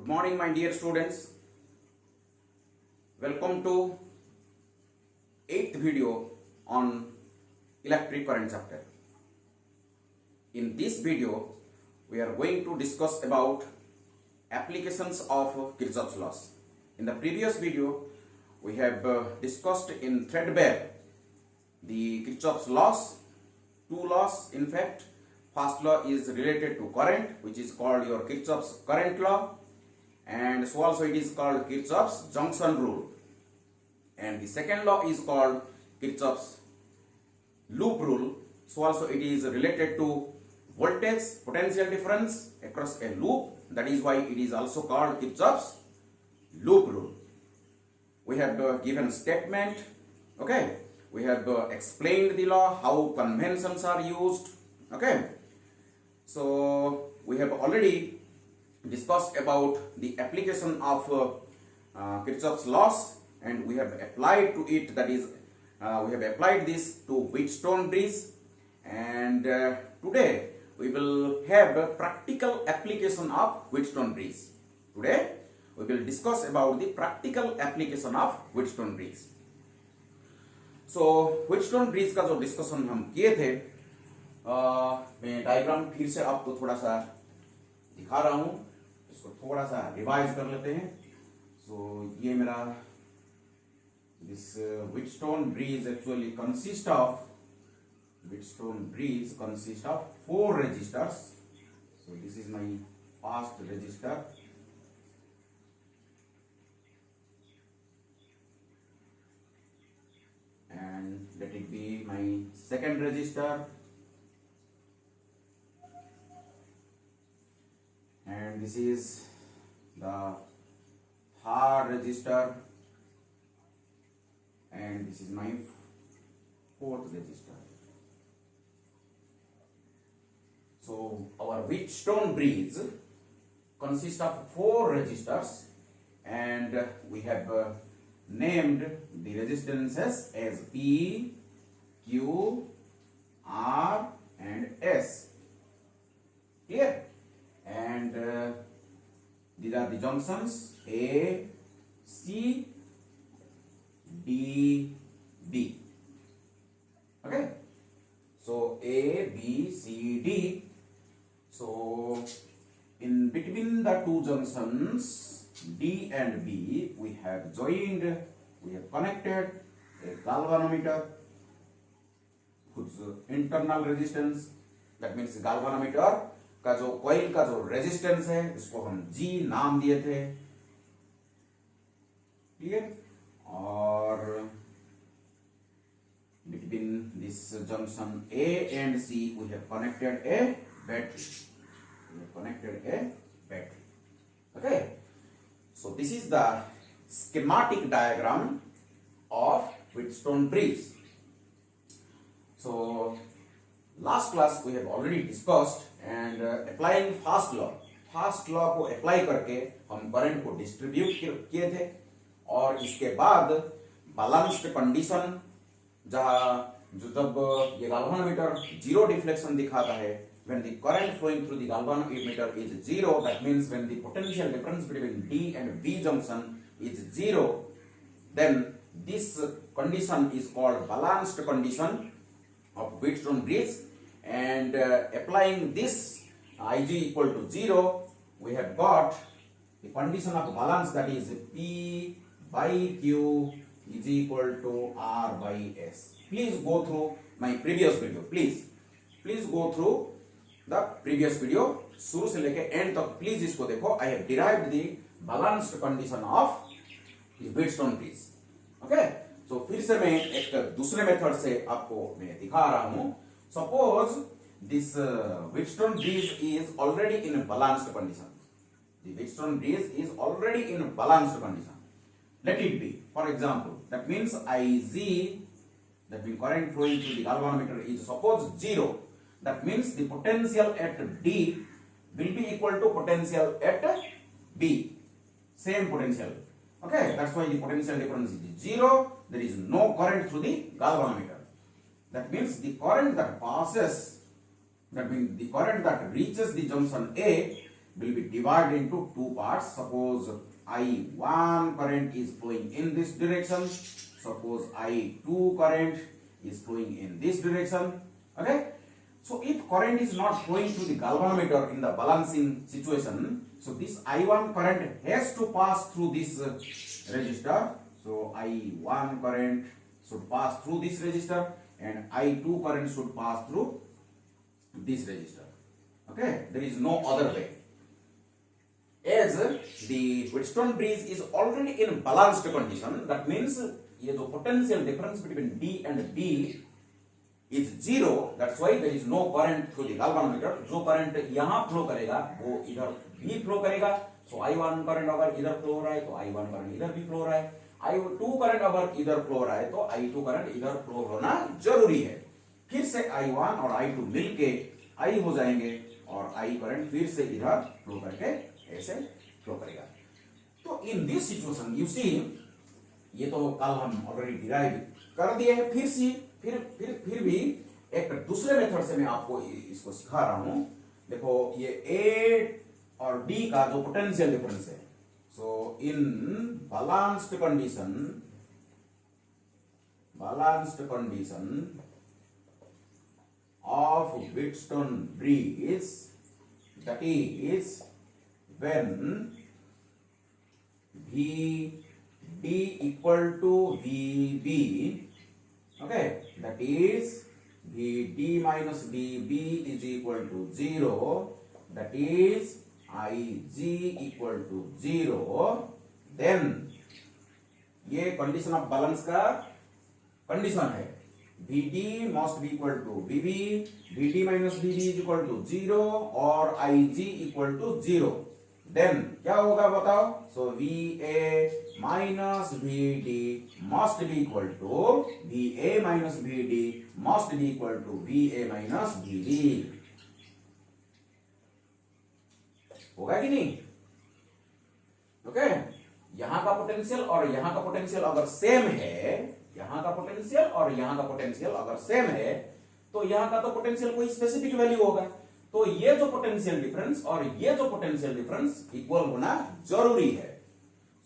Good morning, my dear students. Welcome to 8th video on electric current chapter. In this video, we are going to discuss about applications of Kirchhoff's laws. In the previous video, we have discussed in threadbare the Kirchhoff's laws, two laws in fact. First law is related to current, which is called your Kirchhoff's current law, and so also it is called Kirchhoff's junction rule. And the second law is called Kirchhoff's loop rule, so also it is related to voltage potential difference across a loop. That is why it is also called Kirchhoff's loop rule. We have given statement, okay, we have explained the law, how conventions are used, okay. So we have already discussed about the application of Kirchhoff's laws, and we have applied to it, that is we have applied this to Wheatstone bridge, and today we will have a practical application of Wheatstone bridge. Today we will discuss about the practical application of Wheatstone bridge. So Wheatstone bridge का जो discussion हम किए थे, मैं diagram फिर से आपको थोड़ा सा दिखा रहा हूँ, इसको थोड़ा सा रिवाइज कर लेते हैं. सो ये मेरा this Wheatstone bridge actually consists of four resistors. So this is my first resistor, and let it be my second resistor, and this is the third resistor, and this is my fourth resistor. So our Wheatstone bridge consists of four resistors, and we have named the resistances as P, Q, R and S. Clear? And these are the junctions A, C, D, B. Okay? So A, B, C, D. So in between the two junctions D and B, we have connected a galvanometer whose internal resistance, that means galvanometer का जो coil का जो resistance है, इसको हम G नाम दिए थे. Clear? और between this junction A and C, we have connected a battery. Okay. So this is the schematic diagram of Wheatstone bridge. So last class we have already discussed, and applying first law को apply करके हम current को distribute किए थे, और इसके बाद balanced condition, जब ये galvanometer zero deflection दिखाता है, when the current flowing through the galvanometer is zero, that means when the potential difference between D and B junction is zero, then this condition is called balanced condition of Wheatstone bridge. And applying this Ig equal to 0, we have got the condition of balance, that is P by Q is equal to R by S. Please go through my previous video. Please go through the previous video, शुरू से लेके end तक please इसको देखो. I have derived the balanced condition of the Wheatstone bridge. Okay? So फिर से मैं एक दूसरे मेथड से आपको मैं दिखा रहा हूँ. Suppose this Wheatstone bridge is already in a balanced condition. The Wheatstone bridge is already in a balanced condition. Let it be, for example, that means Ig, that means current flowing through the galvanometer, is suppose 0. That means the potential at D will be equal to potential at B. Same potential. Okay, that's why the potential difference is 0. There is no current through the galvanometer. That means the current that passes, that means the current that reaches the junction A will be divided into two parts. Suppose I1 current is flowing in this direction. Suppose I2 current is flowing in this direction. Okay. So if current is not flowing through the galvanometer in the balancing situation, so this I1 current has to pass through this resistor. So I1 current should pass through this resistor and I2 current should pass through this resistor. Okay, there is no other way. As the Wheatstone bridge is already in balanced condition, that means ये जो potential difference between D and B is zero. That's why there is no current through the galvanometer. जो current यहाँ flow करेगा वो इधर भी flow करेगा. So I1 current अगर इधर flow हो रहा है तो I1 current इधर भी flow हो रहा है. I2 current अगर इधर flow हो रहा है तो I2 current इधर flow होना जरूरी है. फिर से I1 और I2 मिलके I हो जाएंगे और I करंट फिर से इधर फ्लो करके ऐसे फ्लो करेगा. तो in this situation you see, ये तो कल हम ऑलरेडी डिराइव कर दिए हैं. फिर भी एक दूसरे मेथड से मैं आपको इसको सिखा रहा हूं. देखो ये A और D का जो पोटेंशियल डिफरेंस है. So in balanced condition of Wheatstone bridge, that is when VD equal to VB, okay, that is VD minus VB is equal to 0, that is IG equal to 0, then ये condition of balance का condition है. VD must be equal to VB, VD minus VB is equal to 0 और IG equal to 0. Then क्या होगा बताओ? So VA minus VD must be equal to VA minus VD must be equal to VA minus VD. होगा कि नहीं? Okay. यहां का potential और यहां का पोटेंशियल अगर सेम है, यहां का पोटेंशियल और यहां का पोटेंशियल अगर सेम है तो यहां का तो पोटेंशियल कोई स्पेसिफिक वैल्यू होगा. तो ये जो पोटेंशियल डिफरेंस और ये जो पोटेंशियल डिफरेंस इक्वल होना जरूरी है.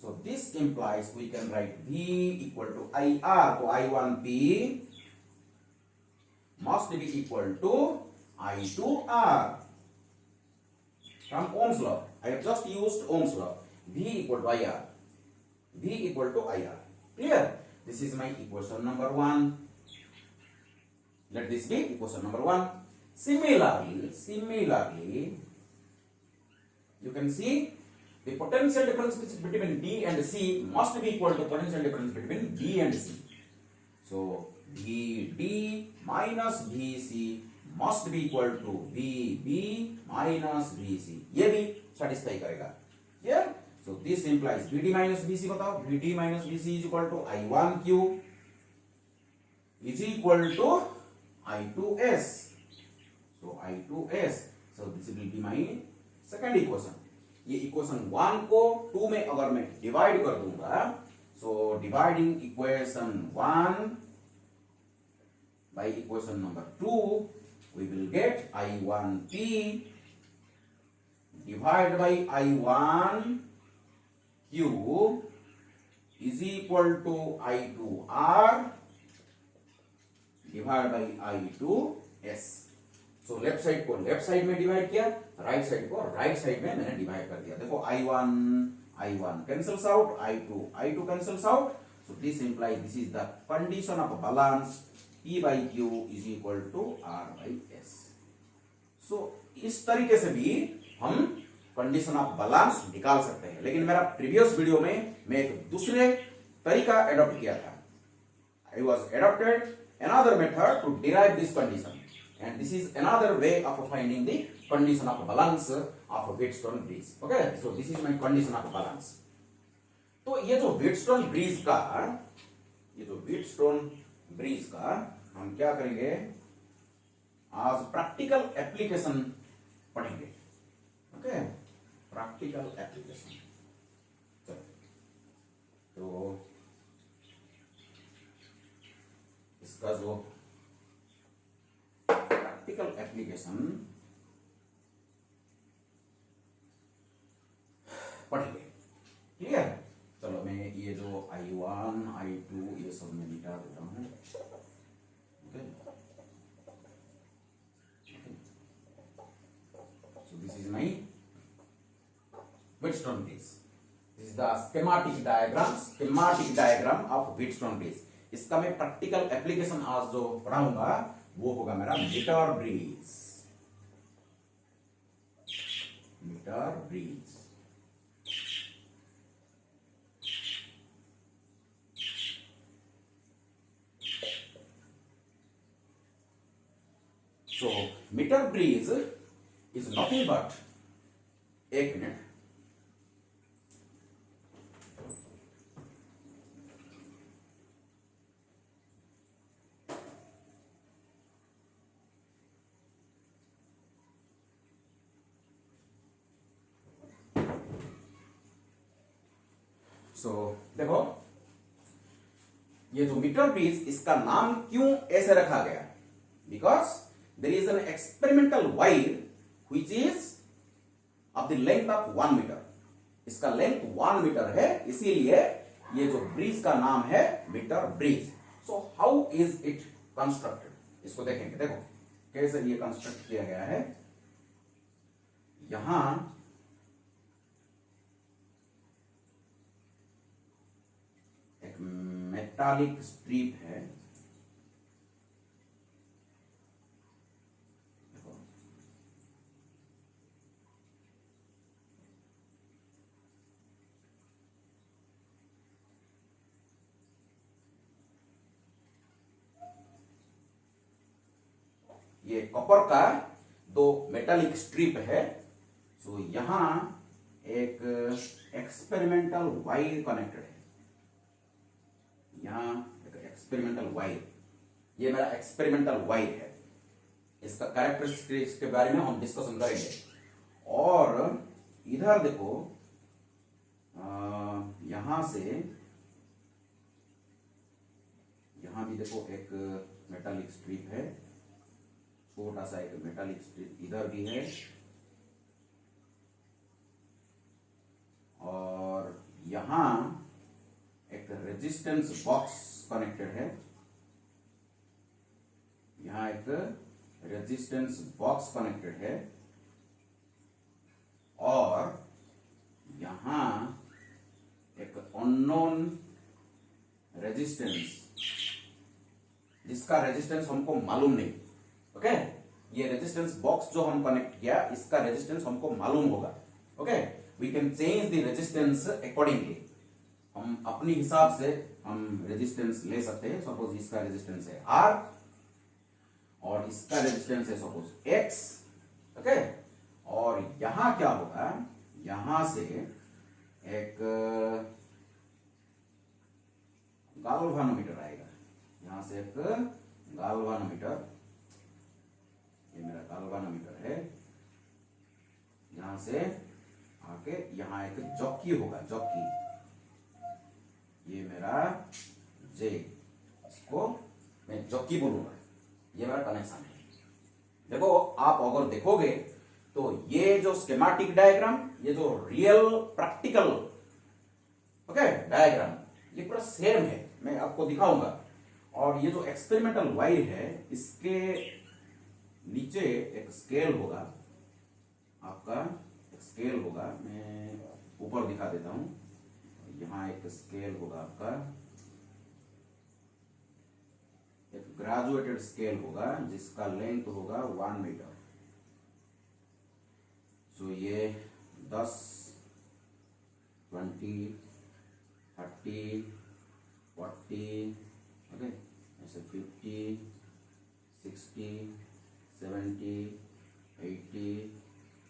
So this implies we can write V equal to IR. तो I1P must be equal to I2R from Ohm's law. I have just used Ohm's law. V equal to IR. V equal to IR. Clear? This is my equation number 1. Let this be equation number 1. Similarly, you can see the potential difference between D and C must be equal to potential difference between B and C. So VD minus VC must be equal to VB minus VC. ये भी satisfy करेगा. Here. So this implies VD minus VC बताओ. VD minus VC is equal to I1Q is equal to I2S. So I2S. So this will be my second equation. ये equation 1 को 2 में अगर मैं divide कर दूंगा, so dividing equation 1 by equation number 2, we will get I1P divided by I1Q is equal to I2R divided by I2S. So left side को left side में divide किया, राइट साइड को राइट साइड में मैंने divide कर दिया. देखो I1 cancels out, I2 cancels out. So this implies this is the condition of balance. P by Q is equal to R by S. So इस तरीके से भी हम कंडीशन ऑफ बैलेंस निकाल सकते हैं. लेकिन मेरा प्रीवियस वीडियो में मैं एक दूसरे तरीका एडॉप्ट किया था. I was adopted another method to derive this condition, and this is another way of finding the condition of balance of Wheatstone bridge. Okay, so this is my condition of balance. तो ये जो Wheatstone bridge का हम क्या करेंगे, आज practical application पढ़ेंगे. Okay, practical application. तो इसका जो प्रैक्टिकल एप्लीकेशन ये सब मैं मिटा देता हूँ। Okay, so this is my Wheatstone bridge. This is the schematic diagram of Wheatstone bridge. इसका मैं प्रैक्टिकल एप्लीकेशन आज जो पढ़ाऊंगा वो होगा मेरा metre bridge. So meter bridge is nothing but, एक मिनट, देखो ये जो मीटर ब्रिज, इसका नाम क्यों ऐसे रखा गया? Because there is an experimental wire which is of the length of 1 metre. इसका लेंथ 1 मीटर है, इसीलिए ये जो ब्रिज का नाम है metre bridge. So how is it constructed, इसको देखेंगे। देखो कैसे ये कंस्ट्रक्ट किया गया है। यहां मेटालिक स्ट्रिप है, देखो ये कॉपर का दो मेटालिक स्ट्रिप है। सो यहां एक एक्सपेरिमेंटल वायर कनेक्टेड है, यहां एक एक्सपेरिमेंटल वायर, ये मेरा एक्सपेरिमेंटल वायर है। इसका कैरेक्टरिस्टिक्स के बारे में हम डिस्कशन करेंगे। और इधर देखो यहां से, यहां भी देखो एक मेटालिक स्ट्रिप है, छोटा सा एक मेटालिक स्ट्रिप इधर भी है, और यहां एक रेजिस्टेंस बॉक्स कनेक्टेड है, यहां एक रेजिस्टेंस बॉक्स कनेक्टेड है, और यहां एक अननोन रेजिस्टेंस, जिसका रेजिस्टेंस हमको मालूम नहीं। ओके, ये रेजिस्टेंस बॉक्स जो हम कनेक्ट किया, इसका रेजिस्टेंस हमको मालूम होगा। Okay, we can change the resistance accordingly. हम अपनी हिसाब से हम रेजिस्टेंस ले सकते हैं। सपोज इसका रेजिस्टेंस है R और इसका रेजिस्टेंस है सपोज X। ओके, और यहां क्या होगा, यहां से एक गाल्वानोमीटर आएगा, यहां से एक गाल्वानोमीटर, ये मेरा गाल्वानोमीटर है, यहां से आके यहां एक जॉकी होगा, जॉकी, ये मेरा J, इसको मैं जॉकी बोलूंगा, ये मेरा कनेक्शन है। देखो आप अगर देखोगे तो ये जो स्कीमेटिक डायग्राम, ये जो रियल प्रैक्टिकल डायग्राम, ये पूरा सेम है, मैं आपको दिखाऊंगा। और ये जो एक्सपेरिमेंटल वायर है, इसके नीचे एक स्केल होगा, आपका एक स्केल होगा, मैं ऊपर दिखा देता हूं। यहां एक स्केल होगा आपका, एक ग्रेजुएटेड स्केल होगा जिसका लेंथ होगा 1 मीटर। सो ये 10, 20, 30, 40, ओके, ऐसे 50, 60, 70, 80,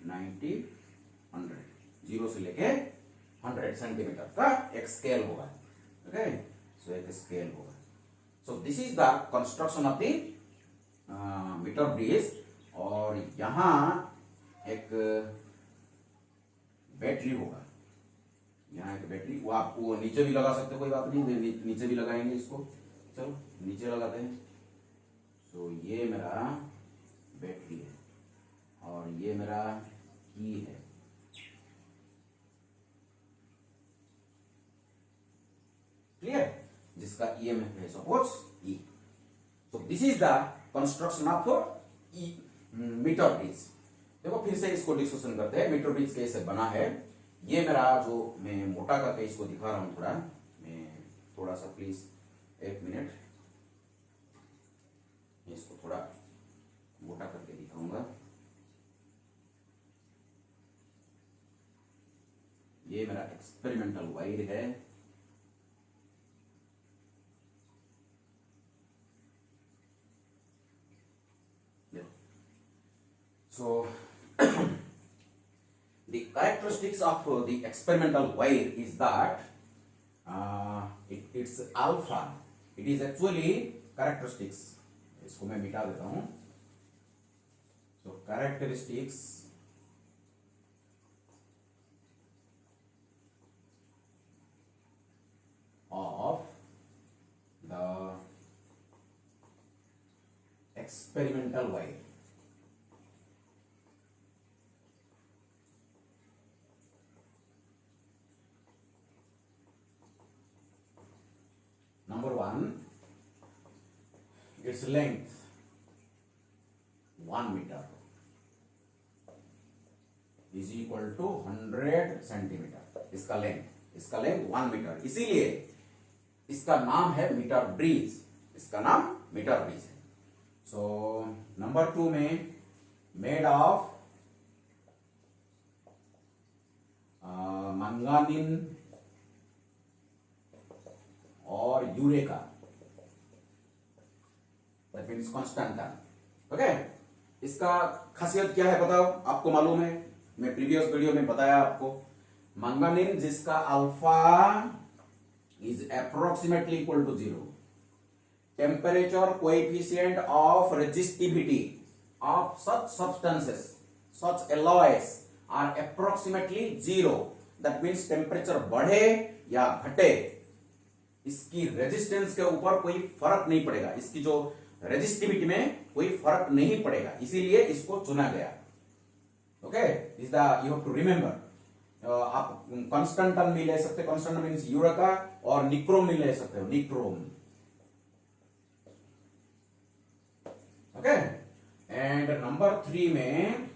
90, 100, 0 से लेके 100 सेंटीमीटर का एक स्केल होगा। ओके, सो एक स्केल होगा। So this is the construction of the metre bridge. और यहां एक बैटरी होगा, यहाँ एक बैटरी, वो आप वो नीचे भी लगा सकते हो, कोई बात नहीं, नीचे भी लगाएंगे इसको। चलो नीचे लगाते हैं। तो ये मेरा बैटरी है और ये मेरा की है। क्लियर? जिसका इसका ईएमएफ है सपोज ई। तो this is the construction of metre bridge. देखो फिर से इसको डिस्कशन करते हैं। मीटर ब्रिज कैसे बना है, ये मेरा जो मैं मोटा करके इसको दिखा रहा हूं, थोड़ा मैं थोड़ा सा प्लीज एक मिनट, मैं इसको थोड़ा मोटा करके दिखाऊंगा। ये मेरा एक्सपेरिमेंटल वायर है। So the characteristics of the experimental wire is that it's alpha. It is actually characteristics. इसको मैं मिटा देता हूं। So characteristics of the experimental wire. Number one, its length 1 meter is equal to 100 centimetre. इसका length 1 metre, इसीलिए इसका नाम है मीटर ब्रिज। इसका नाम मीटर ब्रिज है। सो नंबर 2 में मेड ऑफ मंगानिन और eureka, that means constantan. Okay, इसका खासियत क्या है बताओ, आपको मालूम है, मैं प्रीवियस वीडियो में बताया आपको। मंगानिन जिसका alpha is approximately equal to 0, temperature coefficient of resistivity of such substances, such alloys are approximately 0। That means temperature बढ़े या घटे, इसकी रेजिस्टेंस के ऊपर कोई फर्क नहीं पड़ेगा, इसकी जो रेजिस्टिविटी में कोई फर्क नहीं पड़ेगा, इसीलिए इसको चुना गया। Okay, is the you have to remember. आप कॉन्स्टेंटन भी ले सकते, कॉन्स्टेंटन मीन्स यूरेका, और निक्रोम भी ले सकते हो, निक्रोम। ओके, एंड नंबर 3 में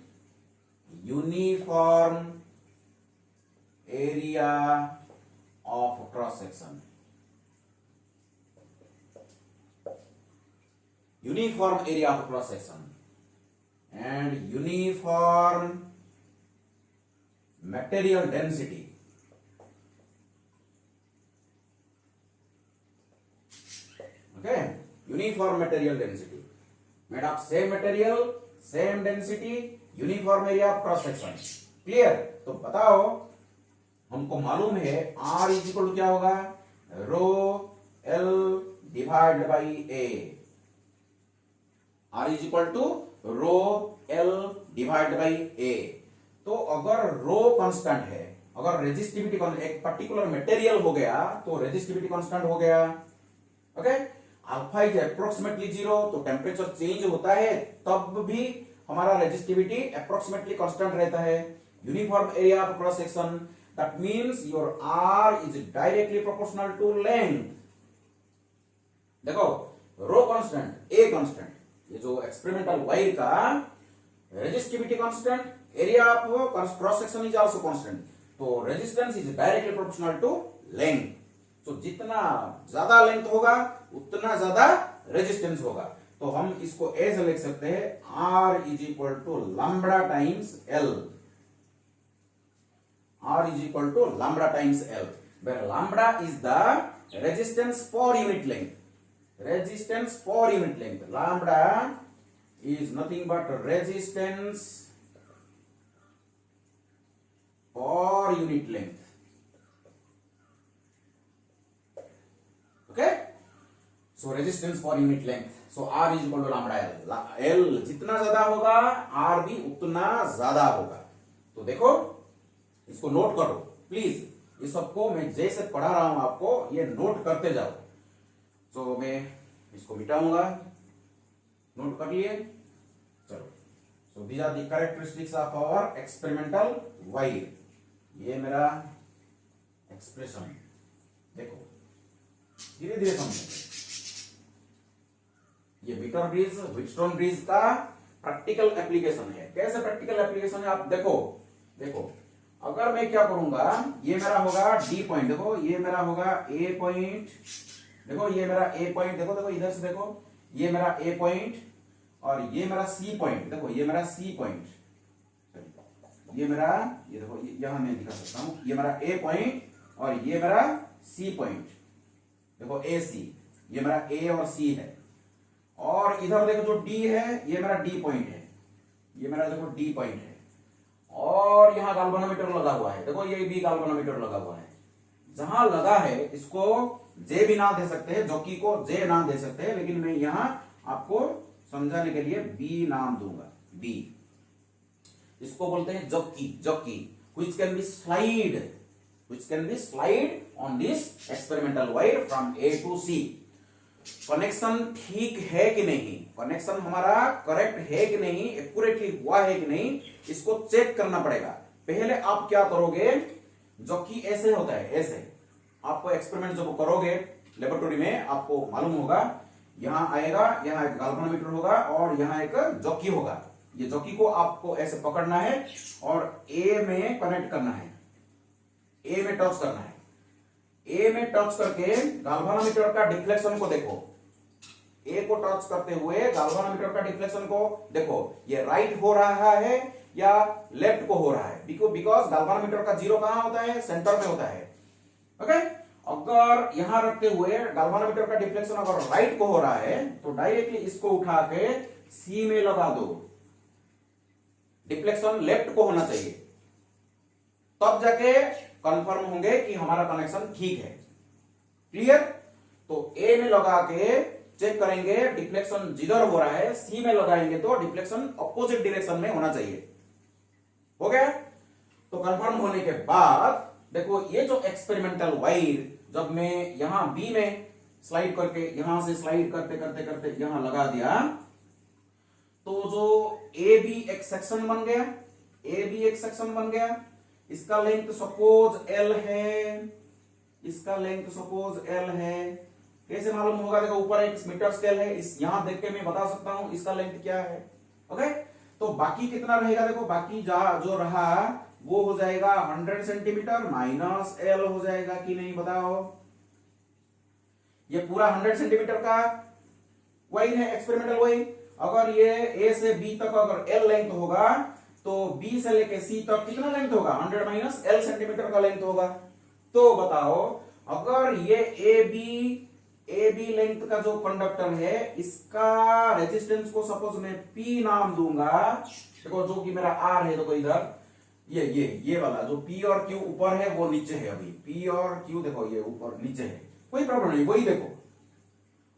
uniform area of cross section. uniform area of cross section and uniform material density. Okay, uniform material density made of same material, same density, uniform area of cross section. Clear? तो बताओ, हमको मालूम है R is equal to क्या होगा, rho L divide by A। R is equal to rho L divide by A। तो अगर रो constant है, अगर रेजिस्टिविटी एक पर्टिकुलर मटेरियल हो गया तो रेजिस्टिविटी कांस्टेंट हो गया। ओके, अल्फा इज अप्रोक्सीमेटली 0, तो टेम्परेचर चेंज होता है तब भी हमारा रेजिस्टिविटी अप्रोक्सीमेटली कांस्टेंट रहता है। Uniform area of cross section, that means your R is directly proportional to length. देखो, रो कांस्टेंट, A कांस्टेंट, ये जो एक्सपेरिमेंटल वायर का resistivity constant, area of cross section is also constant, तो resistance is directly proportional to length. तो जितना ज्यादा length होगा उतना ज्यादा रेजिस्टेंस होगा। तो हम इसको ऐसे लिख सकते हैं, R is equal to lambda times L। R is equal to lambda times L, where lambda is the resistance per unit length. Resistance per unit length. Lambda is nothing but resistance per unit length. Okay? So resistance per unit length. So R is equal to lambda L. L जितना ज्यादा होगा R भी उतना ज्यादा होगा। तो देखो, इसको नोट करो प्लीज। इस सबको मैं जैसे पढ़ा रहा हूं आपको, ये नोट करते जाओ। तो मैं इसको मिटाऊंगा, नोट कर लिए, चलो। So these are the characteristics of our experimental wire. ये मेरा एक्सप्रेशन देखो, धीरे धीरे समझेंगे। ये मीटर ब्रिज, व्हीटस्टोन ब्रिज का प्रैक्टिकल एप्लीकेशन है। कैसे प्रैक्टिकल एप्लीकेशन है आप देखो। देखो अगर मैं क्या करूंगा, ये मेरा होगा डी पॉइंट, देखो ये मेरा होगा ए पॉइंट, देखो ये मेरा ए पॉइंट, देखो देखो इधर से देखो, ये मेरा ए पॉइंट और ये मेरा सी पॉइंट, देखो ये मेरा सी पॉइंट, ये मेरा, ये देखो यहां मैं दिखा सकता हूं, ये मेरा ए पॉइंट और ये मेरा सी पॉइंट, देखो ए सी, ये मेरा ए और सी है। और इधर देखो जो डी है ये मेरा डी पॉइंट है, ये मेरा देखो डी पॉइंट है। और यहां गाल्वेनोमीटर लगा हुआ है, देखो ये भी गाल्वेनोमीटर लगा हुआ है। जहां लगा है इसको जे भी नाम दे सकते हैं, जॉकी को जे नाम दे सकते हैं, लेकिन मैं यहां आपको समझाने के लिए बी नाम दूंगा। बी इसको बोलते हैं jockey, jockey which can be slide on this experimental wire from A to C। Connection ठीक है कि नहीं, कनेक्शन हमारा करेक्ट है कि नहीं, एक्यूरेटली हुआ है कि नहीं, इसको चेक करना पड़ेगा। पहले आप क्या करोगे, जॉकी ऐसे होता है, ऐसे आपको एक्सपेरिमेंट जब करोगे लेबोरेटरी में आपको मालूम होगा, यहां आएगा, यहां एक गाल्वेनोमीटर होगा और यहां एक जॉकी होगा। ये जॉकी को आपको ऐसे पकड़ना है और ए में कनेक्ट करना है, ए में टच करना है। ए में टच करके गाल्वेनोमीटर का डिफ्लेक्शन को देखो, ए को टच करते हुए गाल्वेनोमीटर का डिफ्लेक्शन को देखो, ये राइट हो रहा है या लेफ्ट को हो रहा है, बिकॉज गाल्वेनोमीटर का जीरो कहां होता है, सेंटर में होता है। ओके, अगर यहां रखते हुए गाल्वेनोमीटर का डिफ्लेक्शन अगर राइट को हो रहा है तो डायरेक्टली इसको उठा के सी में लगा दो, डिफ्लेक्शन लेफ्ट को होना चाहिए, तब जाके कंफर्म होंगे कि हमारा कनेक्शन ठीक है। क्लियर? तो ए में लगा के चेक करेंगे डिफ्लेक्शन जिधर हो रहा है, सी में लगाएंगे तो डिफ्लेक्शन अपोजिट डायरेक्शन में होना चाहिए। हो गया? तो कंफर्म होने के बाद देखो ये जो एक्सपेरिमेंटल वायर जब मैं यहां बी में स्लाइड करके, यहां से स्लाइड करते करते करते यहां लगा दिया, तो जो ए बी एक सेक्शन बन गया, ए बी एक सेक्शन बन गया। इसका लेंथ सपोज एल है, इसका लेंथ सपोज एल है। कैसे मालूम होगा, देखो ऊपर एक मीटर स्केल है, इस यहां देख के मैं बता सकता हूं इसका लेंथ क्या है। ओके, तो बाकी कितना रहेगा, देखो बाकी जो रहा वो हो जाएगा 100 सेंटीमीटर माइनस एल हो जाएगा कि नहीं बताओ। ये पूरा 100 सेंटीमीटर का वायर है, एक्सपेरिमेंटल वायर। अगर ये ए से बी तक अगर एल लेंथ होगा तो बी से लेके सी तक कितना लेंथ होगा, 100 माइनस एल सेंटीमीटर का लेंथ होगा। तो बताओ अगर ये ए बी लेंथ का जो कंडक्टर है इसका रेजिस्टेंस को सपोज मैं पी नाम दूंगा, देखो जो कि मेरा आर है, देखो इधर ये वाला जो पी और क्यू ऊपर है वो नीचे है, अभी पी और क्यू देखो ये ऊपर नीचे है, कोई प्रॉब्लम नहीं, वही देखो।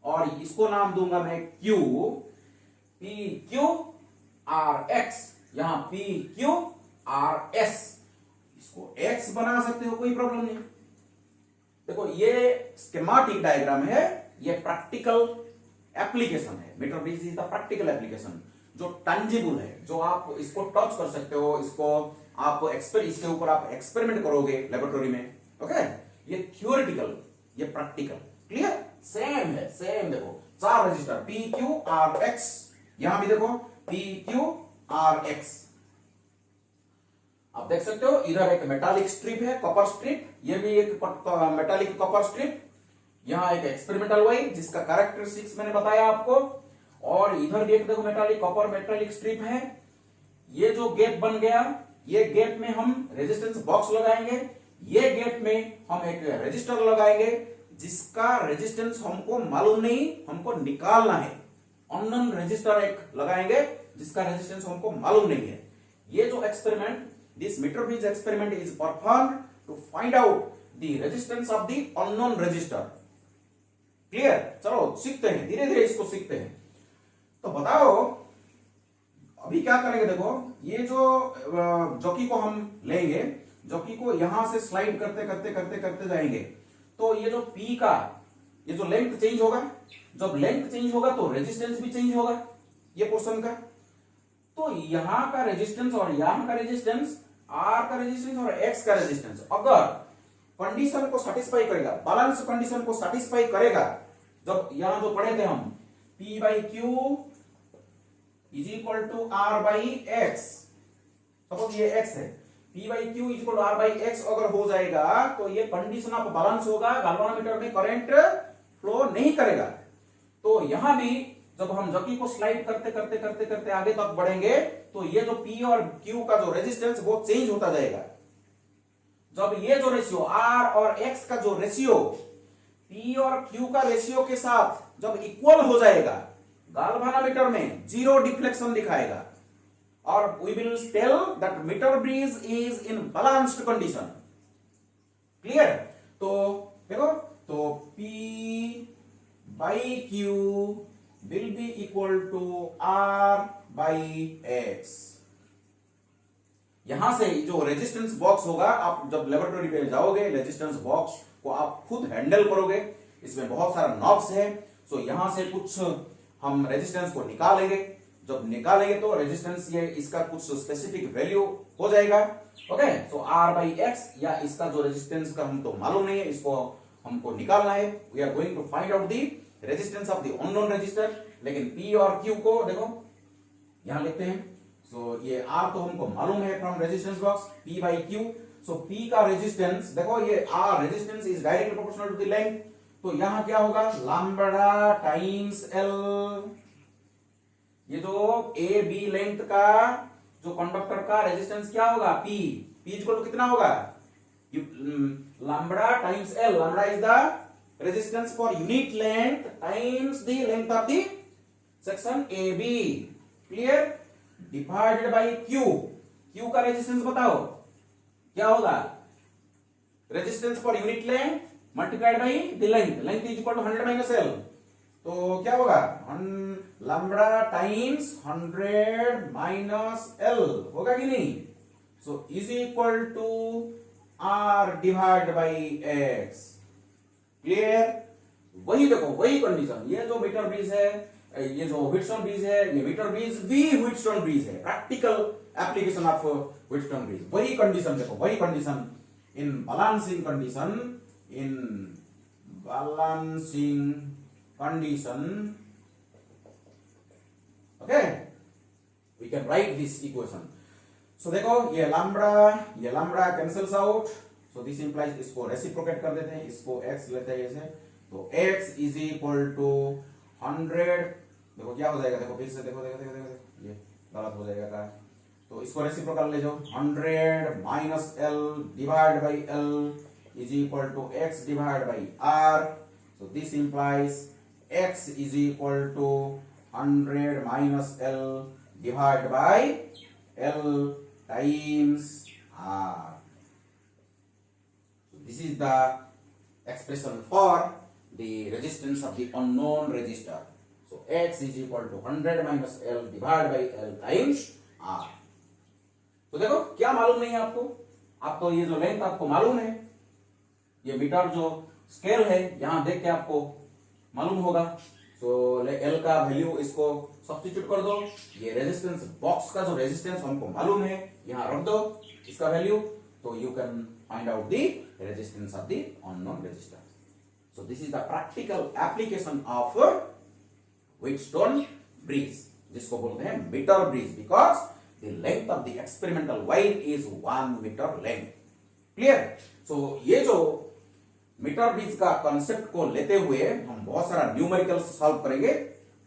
और इसको नाम दूंगा मैं Q, P Q R x, यहां पी क्यू आर एस, इसको एक्स बना सकते हो, कोई प्रॉब्लम नहीं। देखो ये स्कीमेटिक डायग्राम है, ये प्रैक्टिकल एप्लीकेशन है। Metre bridge is the practical application जो टैंजिबल है, जो आप इसको टच कर सकते हो, इसको आप इसके ऊपर आप एक्सपेरिमेंट करोगे लेबोरेटरी में। ओके, ये थियोरेटिकल, ये प्रैक्टिकल। क्लियर? सेम है, सेम। देखो 4 register P Q R x, यहां भी देखो पी क्यू आर एक्स, आप देख सकते हो। इधर एक मेटालिक स्ट्रिप है, कॉपर स्ट्रिप, ये भी एक मेटालिक कॉपर स्ट्रिप। यहां एक एक्सपेरिमेंटल वायर जिसका कैरेक्टरिस्टिक्स मैंने बताया आपको, और इधर भी एक देखो मेटालिक कॉपर मेटालिक स्ट्रिप है। ये जो गैप बन गया, ये गैप में हम रेजिस्टेंस बॉक्स लगाएंगे, ये गैप में हम एक रेजिस्टर लगाएंगे जिसका रेजिस्टेंस हमको मालूम नहीं, हमको निकालना है। अननोन रेजिस्टर एक लगाएंगे जिसका रेजिस्टेंस हमको मालूम नहीं है। ये जो experiment, this metre bridge experiment is performed to find out the resistance of the unknown resistor. Clear? चलो सीखते हैं, धीरे धीरे इसको सीखते हैं। तो बताओ अभी क्या करेंगे, देखो ये जो जॉकी को हम लेंगे, जॉकी को यहां से स्लाइड करते करते करते करते जाएंगे, तो ये जो पी का ये जो लेंथ चेंज होगा, जब लेंथ चेंज होगा तो रेजिस्टेंस भी चेंज होगा ये पोर्शन का। तो यहां का रेजिस्टेंस और यहां का रेजिस्टेंस, आर का रेजिस्टेंस और एक्स का रेजिस्टेंस अगर कंडीशन को सेटिस्फाई करेगा, बैलेंस कंडीशन को सेटिस्फाई करेगा। जब यहां जो पढ़े थे हम P by Q is equal to R by X, suppose ये x है, P by Q is equal to R by X अगर हो जाएगा तो ये कंडीशन ऑफ बैलेंस होगा, गैल्वेनोमीटर में करंट फ्लो नहीं करेगा। तो यहां भी जब हम जकी को स्लाइड करते करते करते करते आगे तक बढ़ेंगे तो ये जो P और Q का जो रेजिस्टेंस वो चेंज होता जाएगा। जब ये जो रेशियो R और X का जो रेशियो P और Q का रेशियो के साथ जब इक्वल हो जाएगा, गैल्वेनोमीटर में जीरो डिफ्लेक्शन दिखाएगा और we will tell that metre bridge is in balanced condition. Clear? तो देखो, तो P by Q will be equal to R by X। यहां से जो रेजिस्टेंस बॉक्स होगा, आप जब लेबोरेटरी पे जाओगे रेजिस्टेंस बॉक्स को आप खुद हैंडल करोगे, इसमें बहुत सारा नॉब्स है। सो यहां से कुछ हम रेजिस्टेंस को निकालेंगे, जब निकालेंगे तो रेजिस्टेंस ये इसका कुछ स्पेसिफिक वैल्यू हो जाएगा। Okay, so R by x या इसका जो रेजिस्टेंस का हम तो मालूम नहीं है, इसको हमको निकालना है। We are going to find out the resistance of the unknown resistor. लेकिन P और Q को देखो यहां लिखते हैं। सो ये R तो हमको मालूम है from resistance box, P by Q। So P का रेजिस्टेंस देखो, ये R resistance is directly proportional to the length. तो यहां क्या होगा, लैम्बडा टाइम्स L। ये जो ए बी लेंथ का जो कंडक्टर का रेजिस्टेंस क्या होगा, P इक्वल टू कितना होगा, lambda times L। Lambda is the resistance for unit length times the length of the section A B. Clear? Divided by Q का रेजिस्टेंस बताओ क्या होगा, resistance for unit length multiplied by the length, length is equal to 100 minus L। तो क्या होगा, lambda times 100 minus L होगा कि नहीं। So is equal to R divide by X। Clear? वही देखो, वही कंडीशन, ये जो मीटर ब्रिज है, ये जो व्हीटस्टोन ब्रिज है, ये मीटर ब्रिज भी व्हीटस्टोन ब्रिज है, practical application of Wheatstone bridge. वही कंडीशन देखो, वही condition in balancing condition, in balancing condition. Okay, we can write this equation. So देखो, ये lambda cancels out, so this implies, इसको रेसिप्रोकेट कर देते हैं, इसको x लेते हैं ऐसे, तो x इज इक्वल टू 100। देखो क्या हो जाएगा, देखो फिर से देखो देखो देखो देखो, ये गलत हो जाएगा का, तो इसको रेसिप्रोकल ले जाओ, 100 minus L divide by L is equal to x divide by R। So this implies x is equal to 100 minus L divide by L times R। This is the expression for the resistance of the unknown resistor. So X is equal to 100 minus L divided by L times R. तो देखो क्या मालूम नहीं है आपको, आप तो ये जो लेंथ आपको मालूम है, ये मीटर जो स्केल है यहां देख के आपको मालूम होगा। सो L का वैल्यू इसको सब्स्टिट्यूट कर दो, ये रेजिस्टेंस बॉक्स का जो रेजिस्टेंस हमको मालूम है यहां रख दो इसका वैल्यू, तो you can find out the resistance of the unknown resistor. So this is the practical application of Wheatstone bridge, जिसको बोलते हैं metre bridge, because the length of the experimental wire is 1 meter length. Clear? So ये जो metre bridge का concept को लेते हुए हम बहुत सारा न्यूमेरिकल सॉल्व करेंगे,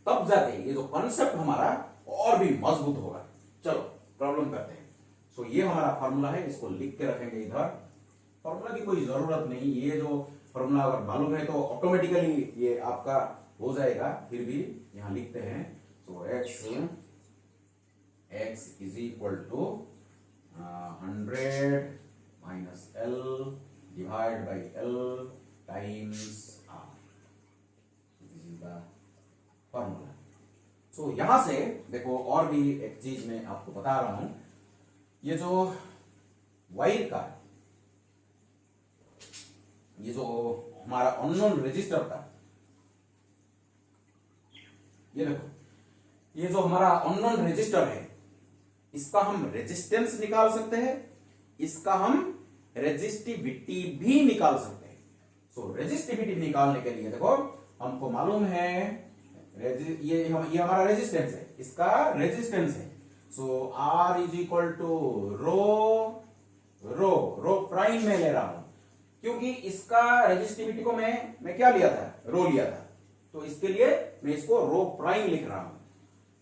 तब जाके ये जो कंसेप्ट हमारा और भी मजबूत होगा। चलो प्रॉब्लम करते हैं। सो ये हमारा फॉर्मूला है, इसको लिख के रखेंगे इधर। फॉर्मूला की कोई जरूरत नहीं, ये जो फॉर्मूला अगर मालूम है तो ऑटोमेटिकली ये आपका हो जाएगा, फिर भी यहां लिखते हैं। So x is equal to 100 minus L divide by L times R। This is the formula. So यहां से देखो और भी एक चीज मैं आपको बता रहा हूं, ये जो वायर का, ये जो हमारा अननोन रेजिस्टर था, ये देखो, ये जो हमारा अननोन रेजिस्टर है, इसका हम रेजिस्टेंस निकाल सकते हैं, इसका हम रेजिस्टिविटी भी निकाल सकते हैं। सो रेजिस्टिविटी निकालने के लिए देखो हमको मालूम है ये हमारा रेजिस्टेंस है, इसका रेजिस्टेंस है। So R is equal to rho prime में ले रहा हूं क्योंकि इसका रेजिस्टिविटी को मैं क्या लिया था, रो लिया था, तो इसके लिए मैं इसको रो प्राइम लिख रहा हूं।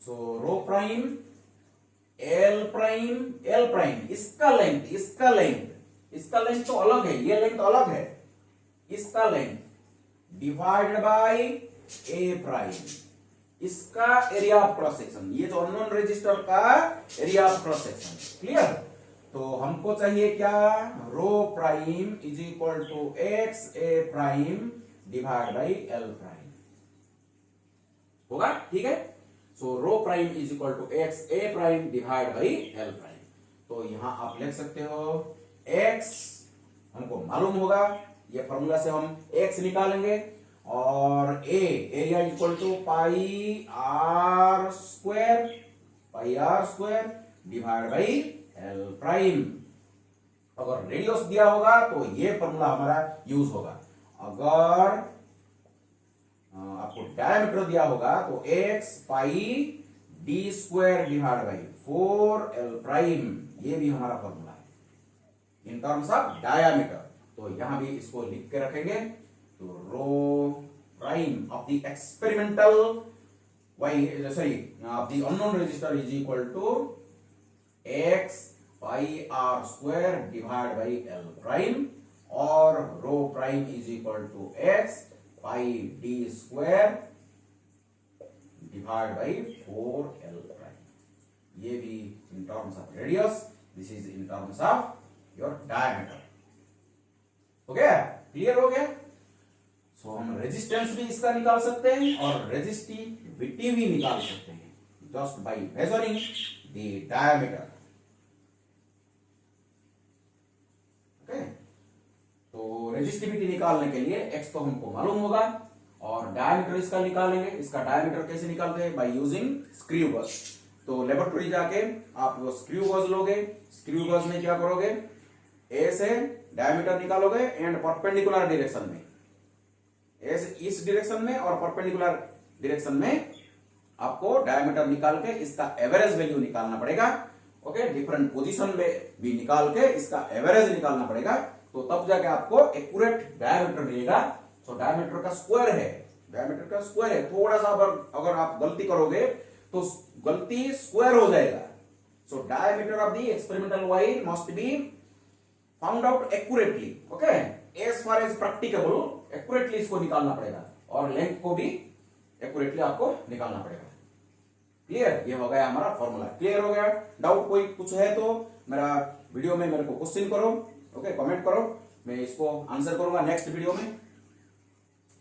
So rho prime L prime इसका लेंथ तो अलग है, ये लेंथ अलग है, इसका length divided by A prime, इसका एरिया ऑफ क्रॉस सेक्शन, ये जो अननोन रेजिस्टर का area of cross section. Clear? तो हमको चाहिए क्या, rho prime is equal to X A prime divide by L prime होगा। ठीक है? So rho prime is equal to X A prime divide by L prime. तो यहां आप लिख सकते हो एक्स हमको मालूम होगा, ये फॉर्मूला से हम एक्स निकालेंगे, और A area equal to pi R square divide by L prime. अगर रेडियस दिया होगा तो ये फॉर्मूला हमारा यूज होगा। अगर आपको डायमीटर दिया होगा तो x pi D square divide by 4 L prime, ये भी हमारा फॉर्मूला है इन टर्म्स ऑफ डायमीटर। तो यहां भी इसको लिख के रखेंगे। तो rho prime of the experimental of the unknown resistor is equal to X pi R square divide by L prime, और rho prime is equal to X pi D square divide by 4 L prime. ये भी in terms of radius, this is in terms of your diameter. हो गया? Clear हो गया? सो हम resistance भी इसका निकाल सकते हैं और रेजिस्टिविटी भी निकाल सकते हैं just by measuring the diameter. Okay, तो रेजिस्टिविटी निकालने के लिए एक्स तो हमको मालूम होगा, और डायमीटर इसका निकालेंगे। इसका डायमीटर कैसे निकालते हैं? बाय यूजिंग स्क्रू गज। तो लेबोरेटरी जाके आप वो स्क्रू गज लोगे, स्क्रू गज में क्या करोगे, ए से डायमीटर निकालोगे एंड परपेंडिकुलर डायरेक्शन में, इस डायरेक्शन में और परपेंडिकुलर डायरेक्शन में आपको डायमीटर निकाल के इसका एवरेज वैल्यू निकालना पड़ेगा। ओके, डिफरेंट पोजीशन में भी निकाल के इसका एवरेज निकालना पड़ेगा, तो तब जाके आपको एक्यूरेट डायमीटर मिलेगा। तो डायमीटर का स्क्वायर है, थोड़ा सा अगर आप गलती करोगे तो गलती स्क्वायर हो जाएगा। So diameter of the experimental wire must be found out accurately. Okay, as far as practicable accurately इसको निकालना पड़ेगा, और लेंथ को भी एक्यूरेटली आपको निकालना पड़ेगा। क्लियर? ये हो गया हमारा फॉर्मूला। क्लियर हो गया? डाउट कोई कुछ है तो मेरा वीडियो में मेरे को क्वेश्चन करो, ओके, कमेंट करो, मैं इसको आंसर करूंगा नेक्स्ट वीडियो में।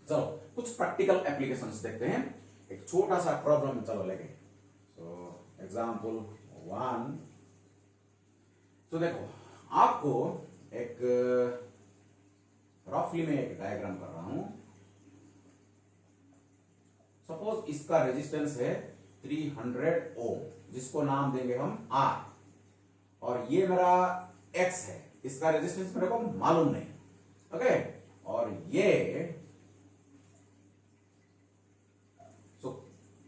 चलो कुछ प्रैक्टिकल एप्लीकेशंस देखते हैं। एक छोटा सा प्रॉब्लम चलो लेके। So example 1। तो देखो आपको एक रफली में एक डायग्राम कर रहा हूं। सपोज इसका रेजिस्टेंस है 300 ओम, जिसको नाम देंगे हम R, और ये मेरा X है, इसका रेजिस्टेंस मेरे को मालूम नहीं। ओके, और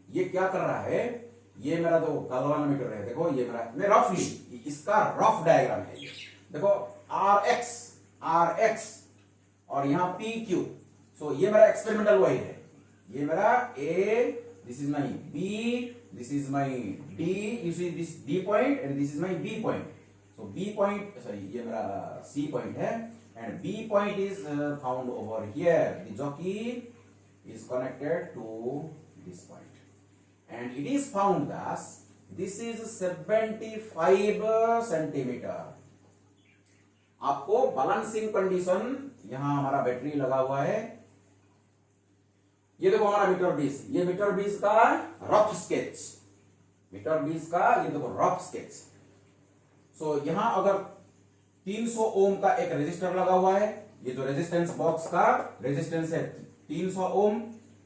ये क्या कर रहा है, ये मेरा जो गैल्वानोमीटर है, देखो ये मैं रफली इसका रफ डायग्राम है। ये देखो RX और यहां PQ। सो ये मेरा एक्सपेरिमेंटल वायर है, ये मेरा A, this is my B, this is my D, you see this D point and this is my B point. So B point, sorry ये मेरा C पॉइंट है, and B point is found over here, the jockey is connected to this point, and it is found that this is 75 centimetre. आपको balancing condition, यहां हमारा battery लगा हुआ है, ये देखो हमारा मीटर 20, ये मीटर 20 का रफ स्केच, मीटर 20 का ये देखो रफ स्केच। सो यहां अगर 300 ओम का एक रेजिस्टर लगा हुआ है, ये जो रेजिस्टेंस बॉक्स का रेजिस्टेंस है 300 ओम,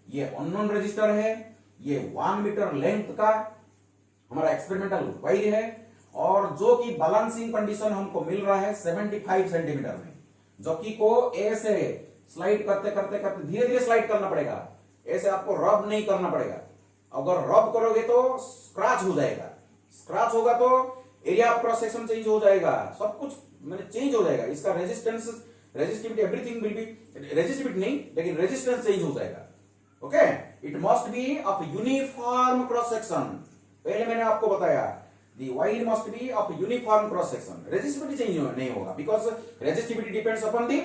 ये अननोन रेजिस्टर है, ये 1 मीटर लेंथ का हमारा एक्सपेरिमेंटल वायर है, और जो कि बैलेंसिंग कंडीशन हमको मिल रहा है 75 सेंटीमीटर में, जो कि को ए से स्लाइड करते करते करते धीरे धीरे स्लाइड करना पड़ेगा, ऐसे आपको रब नहीं करना पड़ेगा। अगर रब करोगे तो स्क्रैच हो जाएगा, स्क्रैच होगा तो area of cross section change हो जाएगा, सब कुछ मैंने चेंज हो जाएगा, इसका resistance resistivity everything will be, resistivity नहीं लेकिन रेजिस्टेंस चेंज हो जाएगा। Okay, it must be of uniform cross section, पहले मैंने आपको बताया the wide must be of uniform cross section, resistivity change नहीं होगा because resistivity depends upon the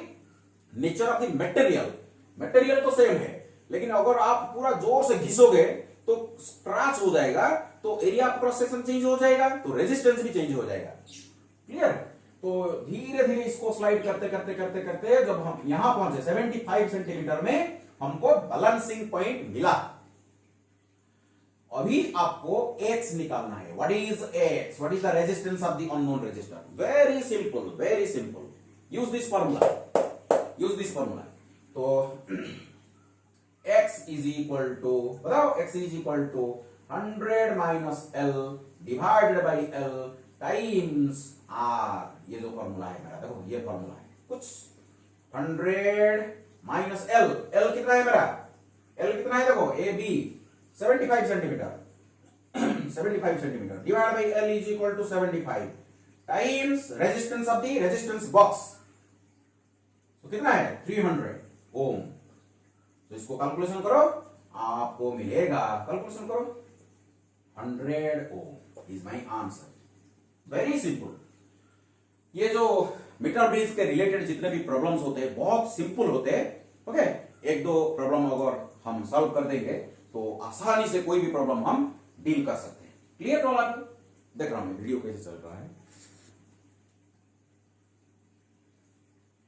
nature of the material, material तो सेम है लेकिन अगर आप पूरा जोर से घिसोगे तो स्क्रैच हो जाएगा, तो area of cross section change हो जाएगा, तो रेजिस्टेंस भी चेंज हो जाएगा। क्लियर? तो धीरे धीरे इसको स्लाइड करते करते करते करते जब हम यहां पहुंचे 75 सेंटीमीटर में हमको बैलेंसिंग पॉइंट मिला। अभी आपको x निकालना है। What is x? What is the resistance of the unknown resistor? Very simple, very simple, use this formula, use this formula. तो x इज इक्वल टू, बताओ, x is equal to 100 minus L divided by L times R. ये जो formula है मेरा, देखो ये formula है कुछ 100 माइनस एल, एल कितना है मेरा, एल कितना है देखो, A B 75 centimetre 75 centimetre divide by L is equal to 75 times resistance of the resistance box, तो कितना है 300 ओम। तो इसको कैलकुलेशन करो, आपको मिलेगा, कैलकुलेशन करो 100 ohm is my answer. Very simple. ये जो मीटर ब्रिज के रिलेटेड जितने भी प्रॉब्लम्स होते हैं बहुत सिंपल होते हैं। ओके, एक दो प्रॉब्लम अगर हम सॉल्व कर देंगे तो आसानी से कोई भी प्रॉब्लम हम डील कर सकते हैं। Clear to all of you? देख रहा हूं मैं वीडियो कैसे चल रहा है,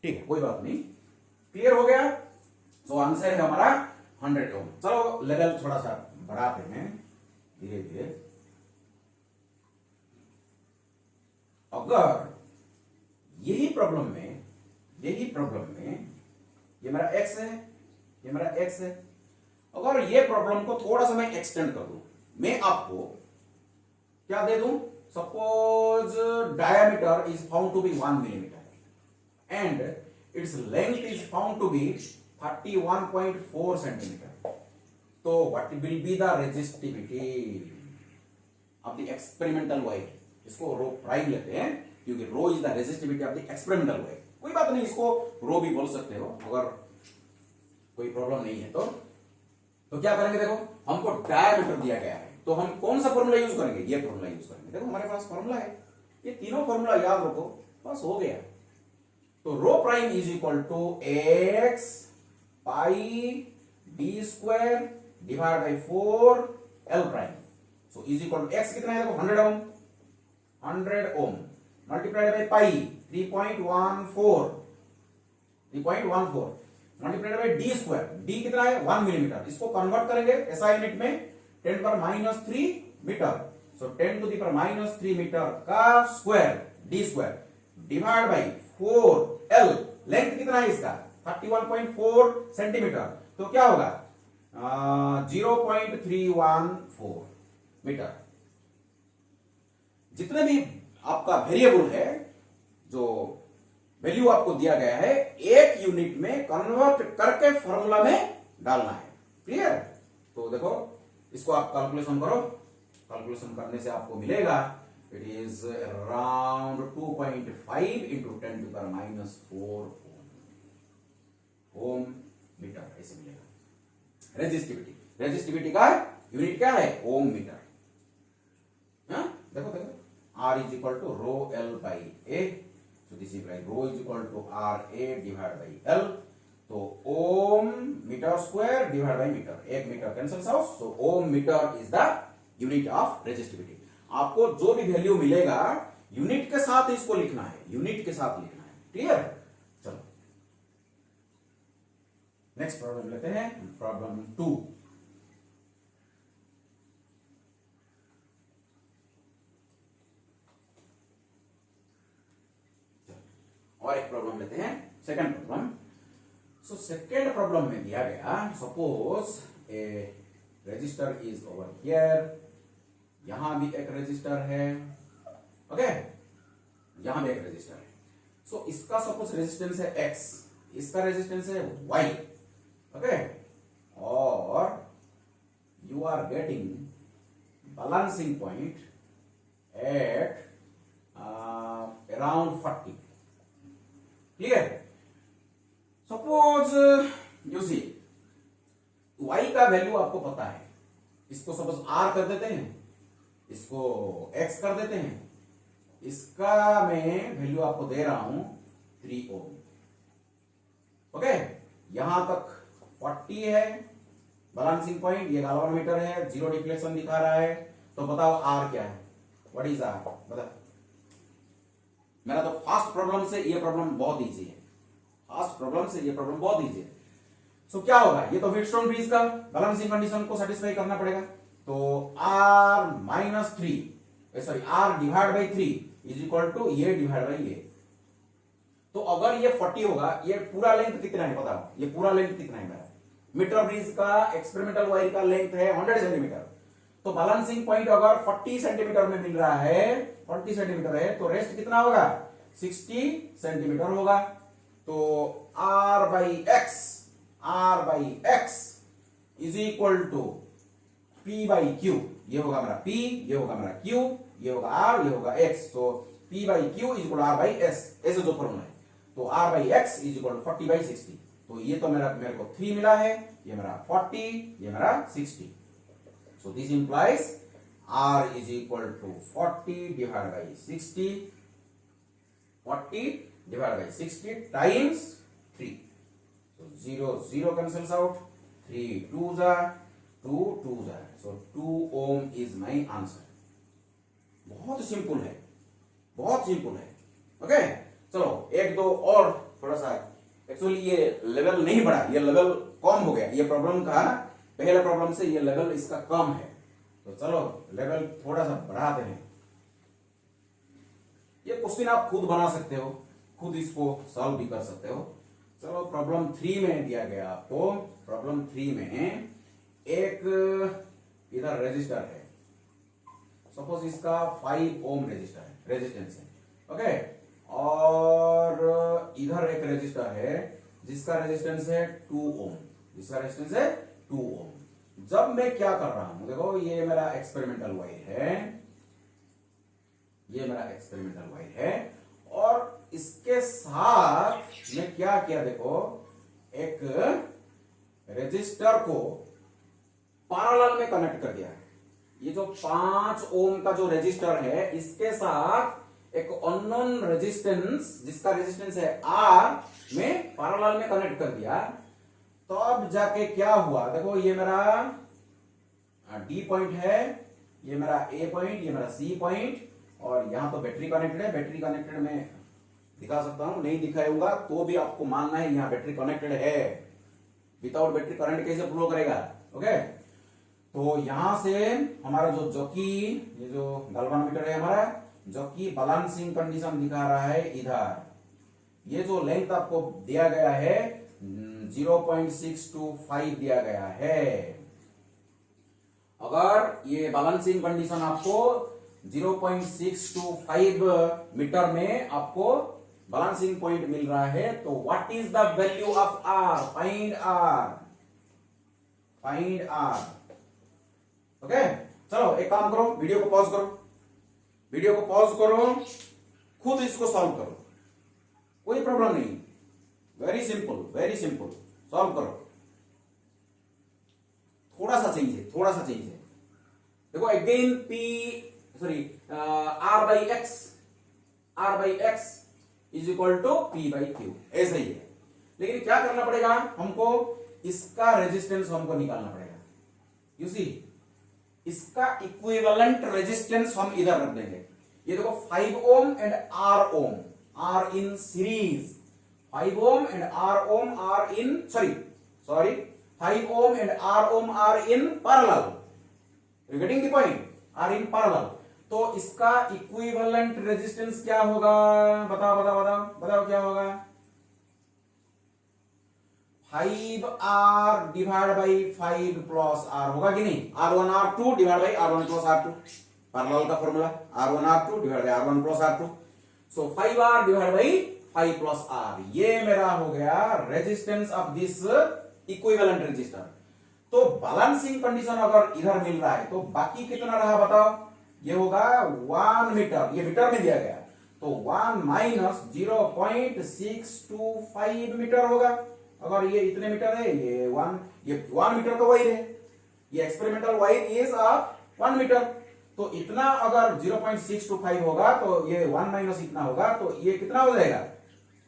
ठीक है, कोई बात नहीं, क्लियर हो गया। तो आंसर है हमारा 100 ओम। चलो लेवल थोड़ा सा बढ़ाते हैं धीरे धीरे। अगर यही प्रॉब्लम में ये मेरा x है, ये मेरा x है, अगर ये प्रॉब्लम को थोड़ा सा मैं एक्सटेंड कर दूं, मैं आपको क्या दे दूं, suppose diameter is found to be 1 millimetre and its length is found to be 31.4 centimetre, तो what will be the resistivity of the experimental wire? इसको रो प्राइम लेते हैं क्योंकि rho is the resistivity of the experimental wire. कोई बात नहीं, इसको रो भी बोल सकते हो अगर कोई प्रॉब्लम नहीं है तो क्या करेंगे, देखो हमको डायमीटर दिया गया है तो हम कौन सा फॉर्मूला यूज करेंगे, ये फॉर्मूला यूज करेंगे। देखो हमारे पास फॉर्मूला है, ये तीनों फॉर्मूला याद रखो, बस हो गया। तो rho prime is equal to X pi D square divide by 4 L prime. So is equal to X कितना है देखो 100 ohm, 100 ohm multiplied by pi 3.14 multiplied by D square, D कितना है 1 मिलीमीटर, इसको कन्वर्ट करेंगे एसआई यूनिट में 10⁻³ metre. सो 10⁻³ metre का square D square divide by 4 L, length कितना है इसका 31.4 सेंटीमीटर, तो क्या होगा 0.314 मीटर। जितने भी आपका वेरिएबल है, जो वैल्यू आपको दिया गया है, एक यूनिट में कन्वर्ट करके फॉर्मूला में डालना है। क्लियर? तो देखो इसको आप कैलकुलेशन करो, कैलकुलेशन करने से आपको मिलेगा it is around 2.5 into 10⁻⁴ ohm metre, ऐसे मिलेगा। रेजिस्टिविटी का यूनिट क्या है ओम मीटर। देखो R is equal to rho L by A, so this is like rho is equal to RA divided by L, तो ohm metre square divide by metre, एक metre cancels out, so ohm metre is the unit of resistivity. आपको जो भी value मिलेगा unit के साथ इसको लिखना है, यूनिट के साथ लिखना है। क्लियर? चलो नेक्स्ट प्रॉब्लम लेते हैं, प्रॉब्लम 2। और एक प्रॉब्लम लेते हैं, second problem. So second problem में दिया गया, suppose A register is over here, यहां भी एक रजिस्टर है, ओके, यहां में एक रेजिस्टर है। सो इसका सपोज रेजिस्टेंस है x, इसका रेजिस्टेंस है y, ओके, और you are getting balancing point at around 40. Clear? Suppose you see y का वैल्यू आपको पता है, इसको सपोज r कर देते हैं, इसको x कर देते हैं, इसका मैं वैल्यू आपको दे रहा हूं 3 ओम। ओके, यहां तक 40 है बैलेंसिंग पॉइंट, ये गैल्वेनोमीटर है, जीरो डिफ्लेक्शन दिखा रहा है। तो बताओ r क्या है, व्हाट इज r, बता। मेरा तो फास्ट प्रॉब्लम से ये प्रॉब्लम बहुत इजी है, फास्ट प्रॉब्लम से ये प्रॉब्लम बहुत इजी है। सो क्या होगा, ये तो व्हीटस्टोन ब्रिज का बैलेंसिंग कंडीशन को सेटिस्फाई करना पड़ेगा। तो r minus 3 sorry r divide by 3 is equal to ये डिवाइड बाई ये। तो अगर ये 40 होगा, ये पूरा लेंथ कितना है बताओ, ये पूरा लेंथ कितना है मेरा, मीटर ब्रिज का एक्सपेरिमेंटल वायर का लेंथ है 100 सेंटीमीटर। तो बैलेंसिंग पॉइंट अगर 40 सेंटीमीटर में मिल रहा है, 40 सेंटीमीटर है, तो रेस्ट कितना होगा, 60 सेंटीमीटर होगा। तो r by x is equal to p by q, ये होगा मेरा p, ये होगा मेरा q, ये होगा r, ये होगा x। तो p by q is equal r by s, ऐसे जो फॉर्मूला है। तो r by x is equal 40 by 60। तो ये तो मेरे को 3 मिला है, ये मेरा 40, ये मेरा 60। So this implies r is equal to 40 divided by 60, 40 divided by 60 times 3. So 0 cancels out, 3 2s are 2 are, so 2 ohm is my answer. बहुत सिंपल है, बहुत सिंपल है। ओके, चलो एक दो और थोड़ा सा, एक्चुअली ये लेवल नहीं बढ़ा, ये लेवल कम हो गया, ये प्रॉब्लम का पहले प्रॉब्लम से ये लेवल इसका कम है। तो चलो लेवल थोड़ा सा बढ़ाते हैं। ये क्वेश्चन आप खुद बना सकते हो, खुद इसको सॉल्व भी कर सकते हो। चलो प्रॉब्लम 3 में दिया गया आपको, प्रॉब्लम 3 में एक इधर रेजिस्टर है, सपोज इसका 5 ओम रेजिस्टर है, रेजिस्टेंस है, ओके, और इधर एक रेजिस्टर है जिसका रेजिस्टेंस है 2 ओम, जिसका रेजिस्टेंस है 2 ओम। जब मैं क्या कर रहा हूं, देखो ये मेरा एक्सपेरिमेंटल वायर है, ये मेरा एक्सपेरिमेंटल वायर है, और इसके साथ मैं क्या किया, देखो एक रेजिस्टर को पैरेलल में कनेक्ट कर दिया है। ये जो 5 ओम का जो रेजिस्टर है, इसके साथ एक अननोन रेजिस्टेंस जिसका रेजिस्टेंस है R में पैरेलल में कनेक्ट कर दिया। तो अब जाके क्या हुआ, देखो ये मेरा D पॉइंट है, ये मेरा A पॉइंट, ये मेरा C पॉइंट, और यहां तो बैटरी कनेक्टेड है। बैटरी कनेक्टेड मैं दिखा सकता हूं, नहीं दिखाऊंगा तो भी आपको मानना है यहां बैटरी कनेक्टेड है। विदाउट बैटरी करंट कैसे फ्लो करेगा, ओके। तो यहां से हमारा जो जॉकी, ये जो गैल्वेनोमीटर है हमारा, जॉकी बैलेंसिंग कंडीशन दिखा रहा है इधर। ये जो लेंथ आपको दिया गया है 0.625 दिया गया है। अगर ये बैलेंसिंग कंडीशन आपको 0.625 मीटर में आपको बैलेंसिंग पॉइंट मिल रहा है, तो what is the value of R, find R, find R, okay. चलो एक काम करो, वीडियो को पॉज करो, वीडियो को पॉज करो, खुद इसको सॉल्व करो, कोई प्रॉब्लम नहीं, very simple, very simple, solve करो। थोड़ा सा चेंज है, थोड़ा सा चेंज है। देखो again R by X is equal to P by Q, ऐसा ही है। लेकिन क्या करना पड़ेगा हमको, इसका रेजिस्टेंस हमको निकालना पड़ेगा। यू सी, इसका इक्विवेलेंट रेजिस्टेंस हम इधर रख देंगे। ये देखो 5 ohm and R ohm are in series, 5 ohm and R ohm are in sorry 5 ohm and R ohm are in parallel. You getting the point? Are in parallel. तो इसका equivalent resistance क्या होगा, बताओ क्या होगा। 5R divide by 5 plus R होगा कि नहीं, R1 R2 divide by R1 plus R2, parallel का formula R1R2 divide by R1 plus R2, so 5R divide by 5 plus R, ये मेरा हो गया resistance of this equivalent resistor. तो balancing condition अगर इधर मिल रहा है तो बाकी कितना रहा बताओ, ये होगा 1 मीटर, ये मीटर में दिया गया, तो 1 माइनस 0.625 मीटर होगा। अगर ये इतने मीटर है, ये 1 मीटर तो वाइड है, ये एक्सपेरिमेंटल वाइड इज 1 मीटर, तो इतना अगर 0.625 होगा तो ये 1 माइनस इतना होगा, तो ये कितना हो जाएगा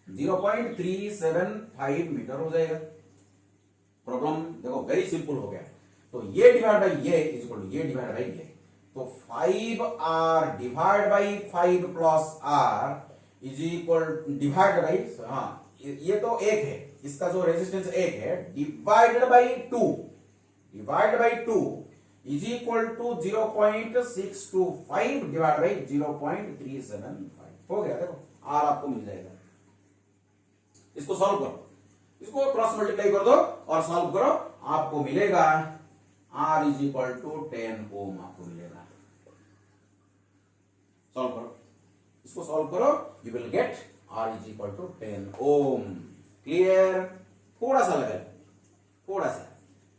0.375 मीटर हो जाएगा। प्रॉब्लम देखो वेरी सिंपल हो गया। तो ये डिवाइड बाई ये इज इक्वल टू ये डिवाइड बाई ये, तो 5R divide by 5 plus R is equal divide by, हाँ ये तो एक है, इसका जो रेजिस्टेंस एक है, divided by 2 is equal to 0.625 divide by 0.375 हो गया। देखो R आपको मिल जाएगा। इसको सॉल्व करो, इसको क्रॉस मल्टीप्लाई कर दो और सॉल्व करो, आपको मिलेगा R is equal to 10 ohm आपको मिलेगा। सॉल्व करो, इसको सॉल्व करो, you will get R is equal to 10 ohm. Clear? थोड़ा सा लगेगा, थोड़ा सा,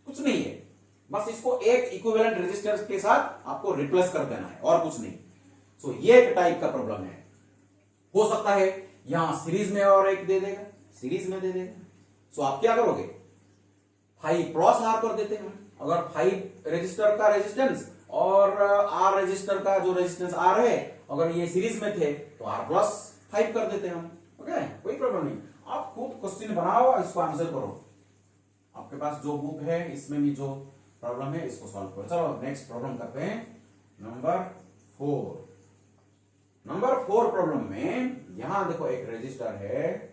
कुछ नहीं है, बस इसको एक इक्विवेलेंट रेजिस्टेंस के साथ आपको रिप्लेस कर देना है और कुछ नहीं। सो ये एक टाइप का प्रॉब्लम है। हो सकता है यहां सीरीज में और एक दे देगा, सीरीज में दे देगा, सो आप क्या करोगे 5 प्लस R कर देते हैं। अगर 5 रेजिस्टर का रेजिस्टेंस और R रेजिस्टर का जो रेजिस्टेंस R है, अगर ये सीरीज में थे तो R प्लस 5 कर देते हैं हम। ओके, कोई प्रॉब्लम नहीं। आप खुद क्वेश्चन बनाओ, इसको आंसर करो। आपके पास जो बुक है इसमें भी जो प्रॉब्लम है इसको सॉल्व करो। चलो नेक्स्ट प्रॉब्लम करते हैं, नंबर 4। नंबर 4 प्रॉब्लम में यहां देखो एक रेजिस्टर है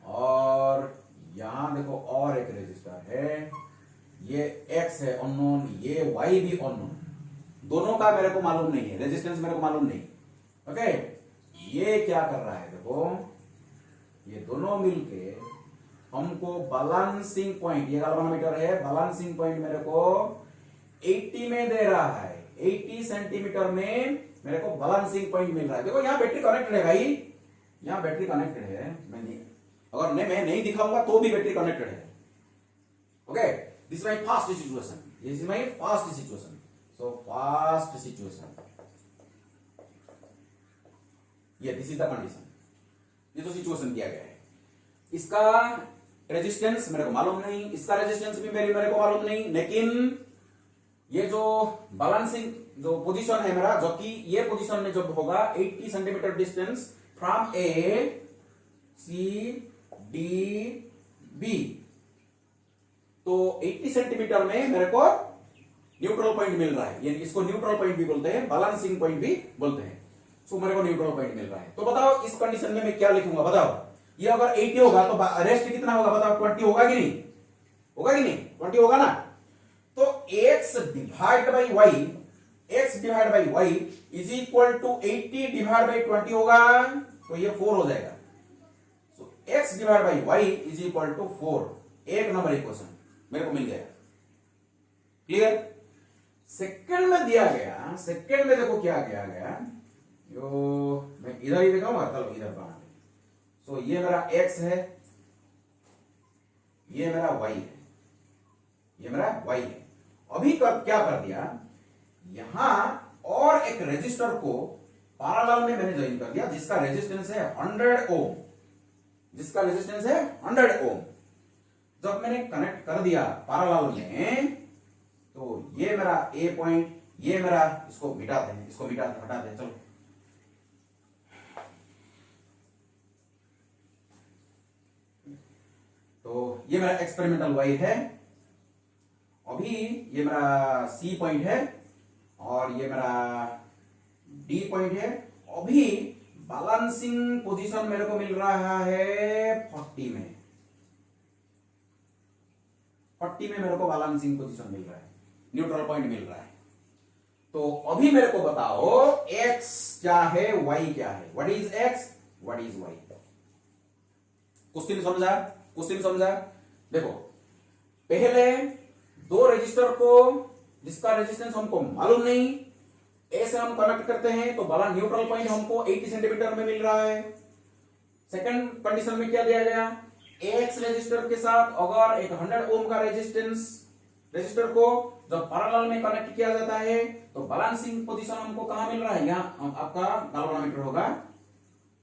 और यहां देखो और एक रेजिस्टर है, ये X है अननोन, ये Y भी अननोन, दोनों का मेरे को मालूम नहीं है, रेजिस्टेंस मेरे को मालूम नहीं। ओके, ये क्या कर रहा है देखो, ये दोनों मिलके हमको बैलेंसिंग पॉइंट, ये गैल्वेनोमीटर है, बैलेंसिंग पॉइंट मेरे को 80 में दे रहा है, 80 सेंटीमीटर में मेरे को बैलेंसिंग पॉइंट मिल रहा है। देखो यहाँ बैटरी कनेक्टेड है भाई, यहाँ बैटरी कनेक्टेड है, अगर मैं नहीं दिखाऊंगा तो भी बैटरी कनेक्टेड है। Okay, this is my first situation, this is my first situation. So first situation, ये दिस इज द कंडीशन, ये तो सिचुएशन दिया गया है। इसका रेजिस्टेंस मेरे को मालूम नहीं, इसका रेजिस्टेंस भी मेरे को मालूम नहीं, लेकिन ये जो बैलेंसिंग जो पोजीशन है मेरा, जो कि ये पोजीशन में जब होगा 80 centimetre distance from A C D B, तो 80 सेंटीमीटर में मेरे को न्यूट्रल पॉइंट मिल रहा है, यानी इसको न्यूट्रल पॉइंट भी बोलते हैं, बैलेंसिंग पॉइंट भी बोलते हैं। सो मेरे को न्यूट्रल पॉइंट मिल रहा है। तो बताओ इस कंडीशन में मैं क्या लिखूंगा, बताओ। ये अगर 80 होगा तो रेस्ट कितना होगा बताओ, 20 होगा कि नहीं, होगा कि नहीं, 20 होगा ना। तो x divide by y, x divide by y is equal to 80 divide by 20 होगा, तो ये 4 हो जाएगा। So x divide by y is equal to 4, एक नंबर इक्वेशन मेरे को मिल गया। क्लियर? सेकंड में दिया गया, सेकंड में देखो क्या किया गया, जो मैं इधर ही दिखाऊंगा, चलो इधर बना। सो ये मेरा x है, ये मेरा y है, ये मेरा y है। अभी क्या कर दिया, यहां और एक रेजिस्टर को पैरेलल में मैंने ज्वाइन कर दिया, जिसका रेजिस्टेंस है 100 ओम, जिसका रेजिस्टेंस है 100 ओम। जब मैंने कनेक्ट कर दिया पैरेलल में, तो ये मेरा ए पॉइंट, ये मेरा, इसको मिटाते हैं, इसको हटाते हैं। चलो तो ये मेरा एक्सपेरिमेंटल वाई है, अभी ये मेरा सी पॉइंट है और ये मेरा डी पॉइंट है। अभी बैलेंसिंग पोजीशन मेरे को मिल रहा है 40 में, 40 में मेरे को बैलेंसिंग पोजीशन मिल रहा है, न्यूट्रल पॉइंट मिल रहा है। तो अभी मेरे को बताओ x क्या है, y क्या है, what is x, what is y। Question समझा, क्वेश्चन समझा। देखो पहले दो रजिस्टर को जिसका रेजिस्टेंस हमको मालूम नहीं, ए से हम कनेक्ट करते हैं तो वाला न्यूट्रल पॉइंट हमको 80 सेंटीमीटर में मिल रहा है। सेकंड कंडीशन में क्या दिया गया, एक्स रेजिस्टर के साथ अगर एक 100 ओम का रेजिस्टर को जब पैरेलल में कनेक्ट किया जाता है तो बैलेंसिंग पोजीशन हमको कहां मिल रहा है, यहाँ आपका गैल्वेनोमीटर होगा।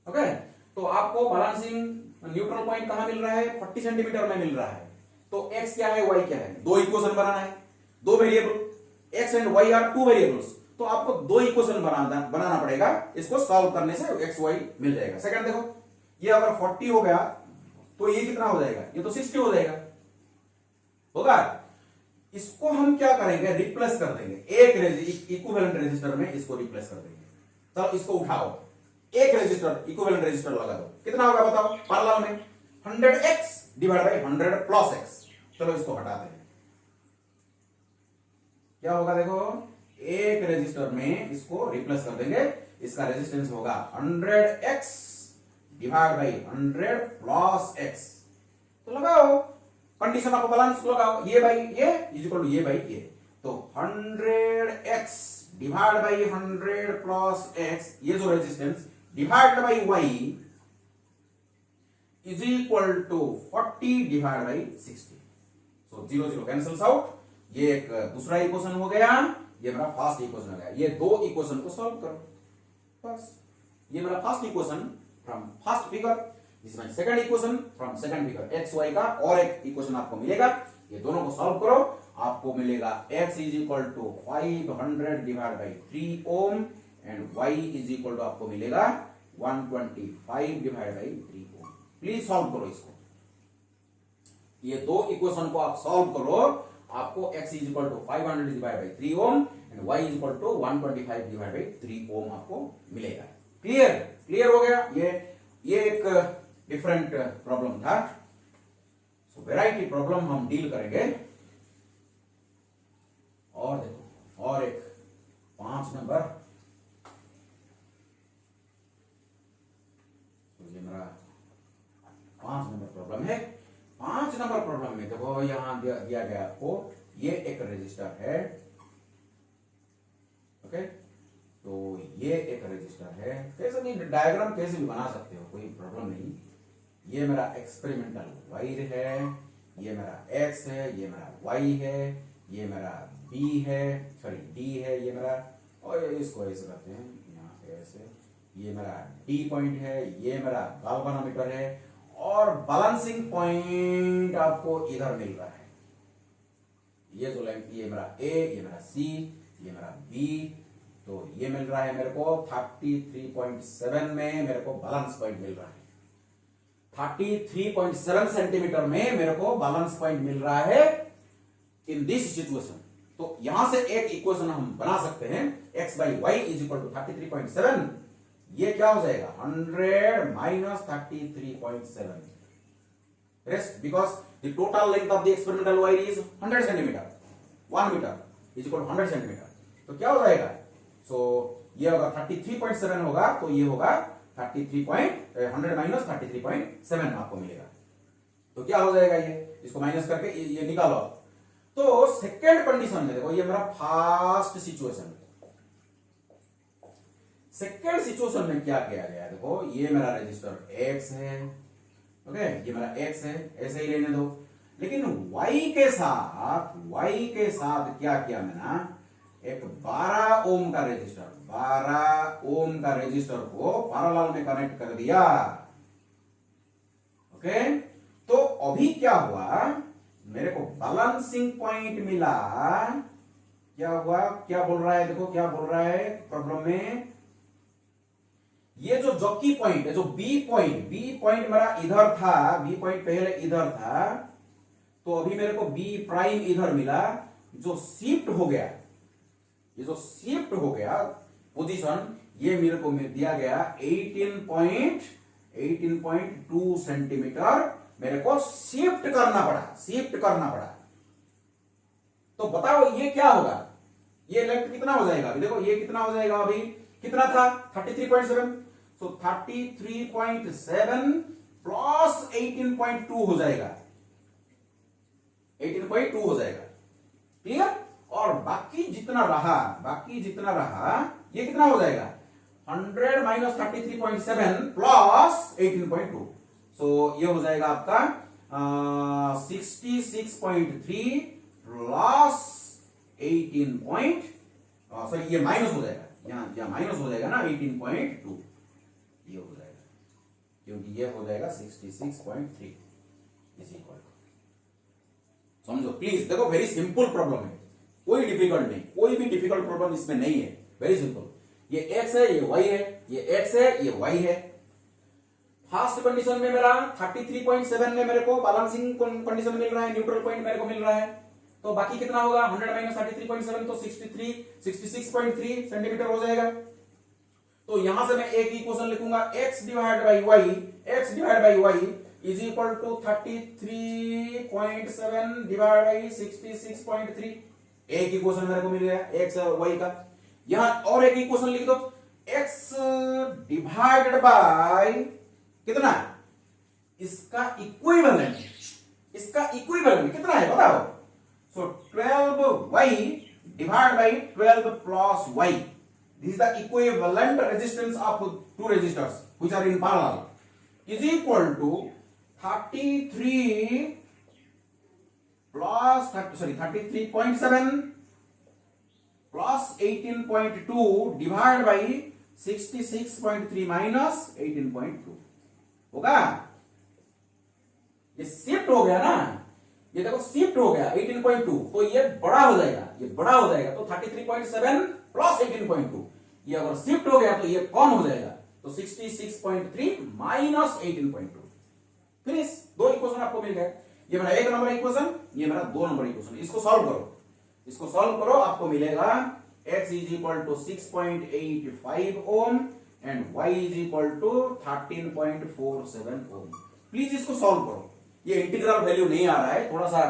ओके, तो आपको बैलेंसिंग न्यूट्रल पॉइंट कहां मिल रहा है, 40 सेंटीमीटर में मिल रहा है। तो एक्स क्या है, वाई क्या है, दो इक्वेशन बनाना है, दो variable X and Y are two variables, तो आपको दो इक्वेशन बनाना पड़ेगा। इसको सॉल्व करने से एक्स वाई मिल जाएगा। सेकंड देखो, ये अगर 40 हो गया तो ये कितना हो जाएगा, ये तो 60 हो जाएगा, होगा। इसको हम क्या करेंगे, रिप्लेस कर देंगे, एक इक्विवेलेंट रेजिस्टर में इसको रिप्लेस कर देंगे। चलो इसको उठाओ, एक रेजिस्टर इक्विवेलेंट रेजिस्टर लगा दो, कितना होगा बताओ पैरेलल में, 100x divide by 100 plus x। चलो इसको हटाते हैं, क्या होगा देखो, एक रेजिस्टर में इसको रिप्लेस कर देंगे, इसका रेजिस्टेंस होगा 100x divide by 100 plus x। तो लगाओ कंडीशन ऑफ बैलेंस को लगाओ, ये बाई ये इज इक्वल टू ये बाई ये, तो 100x divide by 100 plus x, ये जो resistance divide by y is equal to 40 divide by 60। So 0 0 cancels out, ये एक दूसरा इक्वेशन हो गया, ये मेरा फर्स्ट इक्वेशन हो गया। ये दो इक्वेशन को सॉल्व करो बस, ये मेरा first equation from first figure, this is my second equation from second figure. X Y का और एक इक्वेशन आपको मिलेगा, ये दोनों को सॉल्व करो, आपको मिलेगा x is equal to 500 divide by 3 ohm and y is equal to आपको मिलेगा 125 divide by 3 ohm. Please solve करो इसको, ये दो इक्वेशन को आप सॉल्व करो, आपको x is equal to 500 divide by 3 ohm and y is equal to 125 divide by 3 ohm आपको मिलेगा। क्लियर, क्लियर हो गया। ये एक डिफरेंट प्रॉब्लम था। सो वैरायटी प्रॉब्लम हम डील करेंगे। और देखो, और एक 5 नंबर, तो ये मेरा 5 नंबर प्रॉब्लम है। 5 नंबर प्रॉब्लम में देखो, यहां दिया गया आपको, ये एक रजिस्टर है, ओके, तो ये एक रजिस्टर है, कैसे भी डायग्राम कैसे भी बना सकते हो, कोई प्रॉब्लम नहीं। ये मेरा एक्सपेरिमेंटल वायर है, ये मेरा एक्स है, ये मेरा वाई है, ये मेरा बी है, सॉरी डी है ये मेरा, और इसको ऐसे करते हैं यहाँ पे ऐसे, ये मेरा डी पॉइंट है, ये मेरा गैल्वेनोमीटर है, और बैलेंसिंग पॉइंट आपको इधर मिल रहा है। ये जो लाइन, ये मेरा ए, ये मेरा सी, ये मेरा बी, तो ये मिल रहा है मेरे को 33.7 में, मेरे को बैलेंस पॉइंट मिल रहा है 33.7 सेंटीमीटर में, मेरे को बैलेंस पॉइंट मिल रहा है इन दिस सिचुएशन। तो यहां से एक इक्वेशन हम बना सकते हैं, x by Y is equal to 33.7, ये क्या हो जाएगा 100 minus 33.7 rest, because the total length of the experimental wire is 100 centimetre, 1 metre is equal to 100 centimetre. तो क्या हो जाएगा, सो ये होगा 33.7 होगा, तो ये होगा 100 माइनस 33.7 आपको मिलेगा। तो क्या हो जाएगा, ये इसको माइनस करके ये निकालो। तो सेकेंड कंडीशन में देखो, ये मेरा फर्स्ट सिचुएशन, सेकेंड सिचुएशन में क्या किया गया, देखो ये मेरा रजिस्टर x है, ओके, ये मेरा x है, ऐसे ही रहने दो, लेकिन y के साथ क्या किया मैंने, एक 12 ओम का रजिस्टर, 12 ओम का रजिस्टर को पैरेलल में कनेक्ट कर दिया, ओके। तो अभी क्या हुआ, मेरे को बैलेंसिंग पॉइंट मिला, क्या हुआ, क्या बोल रहा है, देखो क्या बोल रहा है प्रॉब्लम में, ये जो जॉकी पॉइंट है, जो बी पॉइंट मेरा इधर था, बी पॉइंट पहले इधर था, तो अभी मेरे को बी प्राइम इधर मिला, जो शिफ्ट हो गया, ये जो शिफ्ट हो गया पोजीशन, ये मेरे को दिया गया 18.2 सेंटीमीटर, मेरे को शिफ्ट करना पड़ा। तो बताओ ये क्या होगा, ये लेंथ कितना हो जाएगा, अभी देखो ये कितना हो जाएगा, अभी कितना था 33.7, तो 33.7 प्लस 18.2 हो जाएगा, 18.2 हो जाएगा। क्लियर, और बाकी जितना रहा ये कितना हो जाएगा 100 माइनस 33.7 प्लस 18.2, सो ये हो जाएगा आपका 66.3 प्लस 18. सॉरी ये माइनस हो जाएगा, यहाँ माइनस हो जाएगा ना 18.2, ये हो जाएगा क्योंकि ये हो जाएगा 66.3 इज इक्वल टू, समझो प्लीज। देखो वेरी सिंपल प्रॉब्लम है, कोई डिफिकल्ट नहीं, कोई भी डिफिकल्ट प्रॉब्लम इसमें नहीं है, वेरी सिंपल। ये x है, ये y है, ये x है, ये y है। फर्स्ट कंडीशन में मेरा 33.7 में मेरे को बैलेंसिंग कंडीशन मिल रहा है, न्यूट्रल पॉइंट मेरे को मिल रहा है, तो बाकी कितना होगा 100 माइनस 33.7 तो 66.3 सेंटीमीटर हो जाएगा। तो यहां से मैं एक इक्वेशन लिखूंगा x divide by y is equal to 33.7 divide by 66.3, एक इक्वेशन मेरे को मिल गया x और y का। यहां और एक इक्वेशन लिख दो x डिवाइडेड बाय कितना, इसका इक्विवेलेंट कितना है बताओ, सो 12y divide by 12 plus y, this is the equivalent resistance of two resistors which are in parallel, is equal to 33.7 plus 18.2 divided by 66.3 minus 18.2 होगा। ये शिफ्ट हो गया ना, ये देखो शिफ्ट हो गया 18.2, तो ये बड़ा हो जाएगा, तो 33.7 प्लस 18.2, ये अगर शिफ्ट हो गया तो ये कम हो जाएगा, तो 66.3 माइनस 18.2। फिनिश, दो इक्वेशन आपको मिल गए, ये मेरा एक नंबर इक्वेशन, ये मेरा दो नंबर इक्वेशन। इसको सॉल्व करो, आपको मिलेगा x is equal to 6.85 ohm and y is equal to 13.47 ohm. Please इसको सॉल्व करो, ये इंटीग्रल वैल्यू नहीं आ रहा है, थोड़ा सा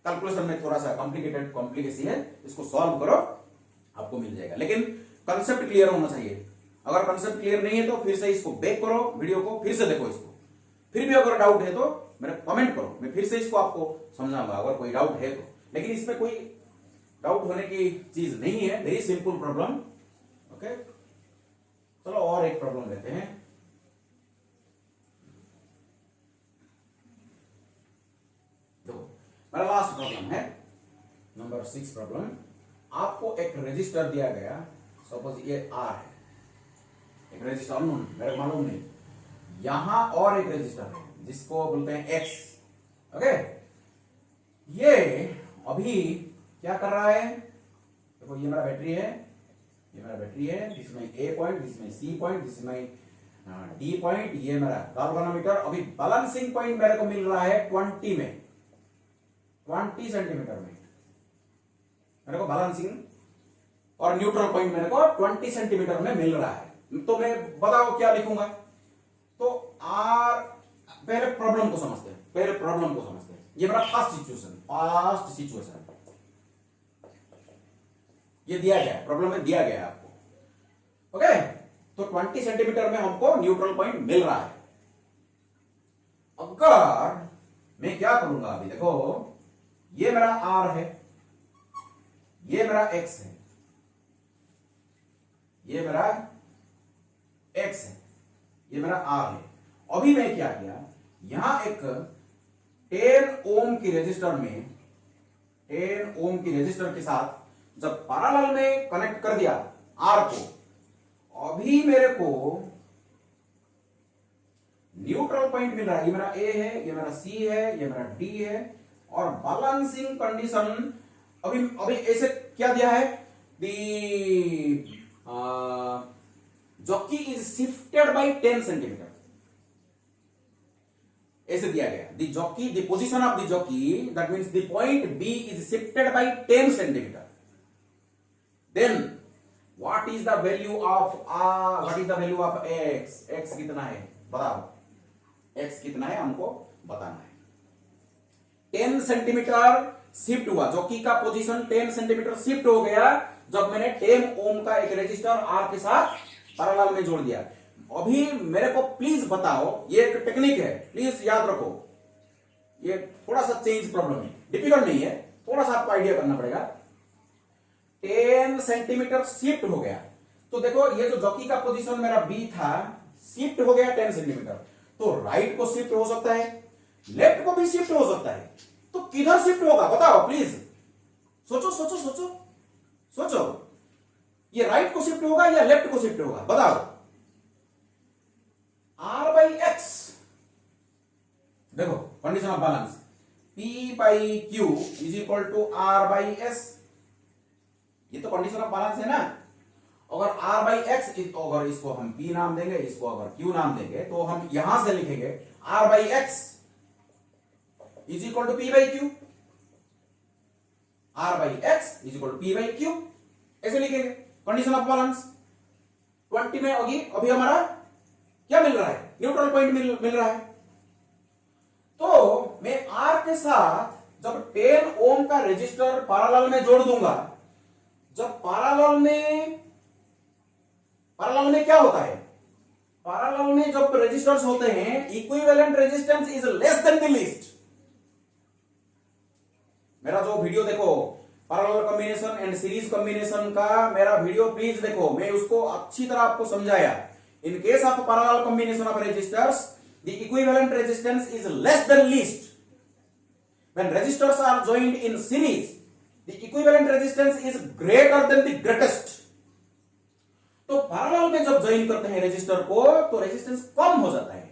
कैलकुलेशन में थोड़ा सा कॉम्प्लिकेसी है, इसको सॉल्व करो आपको मिल जाएगा, लेकिन कंसेप्ट क्लियर होना चाहिए। अगर कंसेप्ट क्लियर नहीं है तो फिर से इसको बैक करो, वीडियो को फिर से देखो इसको, फिर भी अगर डाउट है तो मेरे कमेंट करो, मैं फिर से इसको आपको समझाऊंगा अगर कोई डाउट है तो, लेकिन इसमें कोई डाउट होने की चीज नहीं है, वेरी सिंपल प्रॉब्लम। ओके, चलो और एक प्रॉब्लम लेते हैं। देखो मेरा लास्ट प्रॉब्लम है नंबर 6 प्रॉब्लम। आपको एक रजिस्टर दिया गया, सपोज ये R है, एक रजिस्टर अननोन, मेरे को मालूम नहीं, यहां और एक रजिस्टर है जिसको बोलते हैं X। ओके, ये अभी क्या कर रहा है, देखो ये मेरा बैटरी है, जिसमें A पॉइंट, जिसमें C पॉइंट, जिसमें D पॉइंट, ये मेरा गाल्वानोमीटर। अभी बैलेंसिंग पॉइंट मेरे को मिल रहा है 20 सेंटीमीटर में मेरे को बैलेंसिंग, और न्यूट्रल पॉइंट मेरे को 20 सेंटीमीटर में मिल रहा है। तो मैं बताओ क्या लिखूंगा, तो R, पहले प्रॉब्लम को समझते हैं। ये मेरा फर्स्ट सिचुएशन ये दिया गया, प्रॉब्लम में दिया गया है आपको। ओके, तो 20 सेंटीमीटर में हमको न्यूट्रल पॉइंट मिल रहा है। अगर मैं क्या करूंगा, अभी देखो ये मेरा R है, ये मेरा X है, ये मेरा X है, ये मेरा R है। अभी मैं क्या किया, यहां एक 10 ओम की रेजिस्टर में, 10 ओम की रेजिस्टर के साथ जब पैरेलल में कनेक्ट कर दिया R को, अभी मेरे को न्यूट्रल पॉइंट मिल रहा है। ये मेरा A है, ये मेरा C है, ये मेरा D है, और बैलेंसिंग कंडीशन अभी ऐसे क्या दिया है, the jockey is shifted by 10 centimetre, ऐसे दिया गया। The jockey, the position of the jockey, that means the point B is shifted by 10 centimetre. Then what is the value of X? X कितना है बताओ, X कितना है हमको बताना है। 10 सेंटीमीटर शिफ्ट हुआ, जॉकी का पोजीशन 10 सेंटीमीटर शिफ्ट हो गया जब मैंने 10 ओम का एक रेजिस्टर R के साथ पैरेलल में जोड़ दिया। अभी मेरे को प्लीज बताओ, ये एक टेक्निक है, प्लीज याद रखो, ये थोड़ा सा चेंज प्रॉब्लम है, डिफिकल्ट नहीं है, थोड़ा सा आपको आइडिया करना पड़ेगा। 10 सेंटीमीटर शिफ्ट हो गया। तो देखो ये जो जॉकी का पोजीशन मेरा बी था शिफ्ट हो गया 10 सेंटीमीटर, तो राइट को शिफ्ट हो सकता है, लेफ्ट को भी शिफ्ट हो सकता है। तो किधर शिफ्ट होगा बताओ प्लीज, सोचो सोचो सोचो सोचो, ये राइट को शिफ्ट होगा या लेफ्ट को शिफ्ट होगा बताओ। R बाई एक्स, देखो condition of balance, P by Q is equal to R by S, ये तो कंडीशन ऑफ बैलेंस है ना। अगर R बाई एक्स, अगर इसको हम P नाम देंगे, इसको अगर Q नाम देंगे, तो हम यहां से लिखेंगे R by X is equal to P by Q, R by X is equal to P by Q, ऐसे लिखेंगे कंडीशन ऑफ बैलेंस। 20 में अभी हमारा क्या मिल रहा है, न्यूट्रल पॉइंट मिल रहा है। तो मैं R के साथ जब 10 ओम का रेजिस्टर पैरेलल में जोड़ दूंगा, जब पैरेलल में क्या होता है, पैरेलल में जब रेजिस्टर्स होते हैं equivalent resistance is less then the least. मेरा जो वीडियो देखो parallel combination and series combination का मेरा वीडियो प्लीज देखो, मैं उसको अच्छी तरह आपको समझाया। In case of parallel combination of resistors the equivalent resistance is less than least. When resistors are joined in series the equivalent resistance is greater than the greatest. तो पैरेलल में जब ज्वाइन करते हैं रेजिस्टर को तो resistance कम हो जाता है,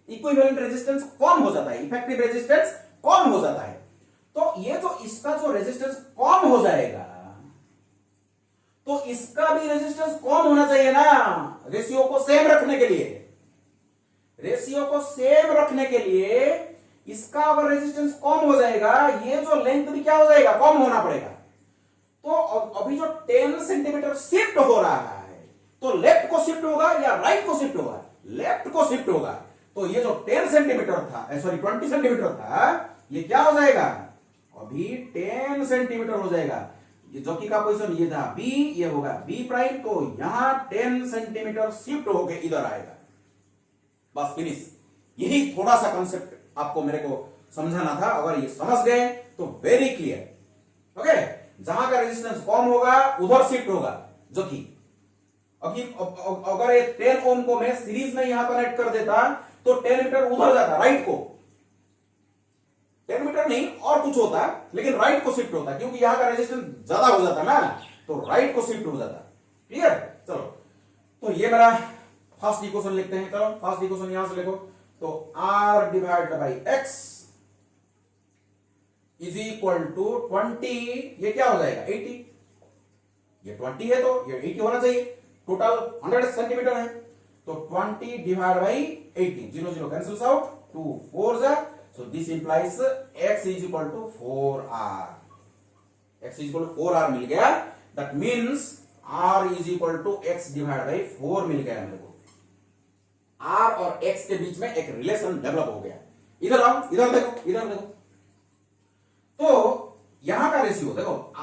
इक्विवेलेंट रेजिस्टेंस कम हो जाता है, इफेक्टिव रेजिस्टेंस कम हो जाता है। तो ये जो इसका जो रेजिस्टेंस कम हो जाएगा, तो इसका भी रेजिस्टेंस कम होना चाहिए ना, रेशियो को सेम रखने के लिए। रेशियो को सेम रखने के लिए इसका अगर रेजिस्टेंस कम हो जाएगा, ये जो लेंथ भी क्या हो जाएगा, कम होना पड़ेगा। तो अभी जो 10 सेंटीमीटर शिफ्ट हो रहा है, तो लेफ्ट को शिफ्ट होगा या राइट को शिफ्ट होगा, लेफ्ट को शिफ्ट होगा। तो ये जो 10 सेंटीमीटर था, सॉरी 20 सेंटीमीटर था, ये क्या हो जाएगा, अभी 10 सेंटीमीटर हो जाएगा। ये जॉकी का पोजीशन ये था बी, ये होगा बी प्राइम, तो यहां 10 सेंटीमीटर शिफ्ट होके इधर आएगा, बस फिनिश। यही थोड़ा सा कंसेप्ट आपको मेरे को समझाना था। अगर ये समझ गए तो वेरी क्लियर। ओके, जहां का रेजिस्टेंस कम होगा उधर शिफ्ट होगा जॉकी। अगर ये 10 ओम को मैं सीरीज में यहां कनेक्ट कर देता तो 10 मीटर उधर जाता, राइट को, 10 मीटर नहीं और कुछ होता, लेकिन राइट को शिफ्ट होता, क्योंकि यहां का रेजिस्टेंस ज्यादा हो जाता ना, तो राइट को शिफ्ट हो जाता। क्लियर, चलो तो ये मेरा फर्स्ट इक्वेशन लिखते हैं। चलो फर्स्ट इक्वेशन यहां से लिखो, तो R divided by X is equal to 20, ये क्या हो जाएगा 80, ये 20 है तो ये 80 होना चाहिए, टोटल 100 सेंटीमीटर है, तो 20 डिवाइड बाई 80, 0 0 कैंसिल्स आउट, 2 4 जा, so this implies x is equal to 4r, x is equal to 4r मिल गया, that means r is equal to x divided by 4 मिल गया मेरे को। r और x के बीच में एक रिलेशन डेवलप हो गया। इधर आओ, इधर देखो, इधर देखो, तो यहां का रेशियो देखो,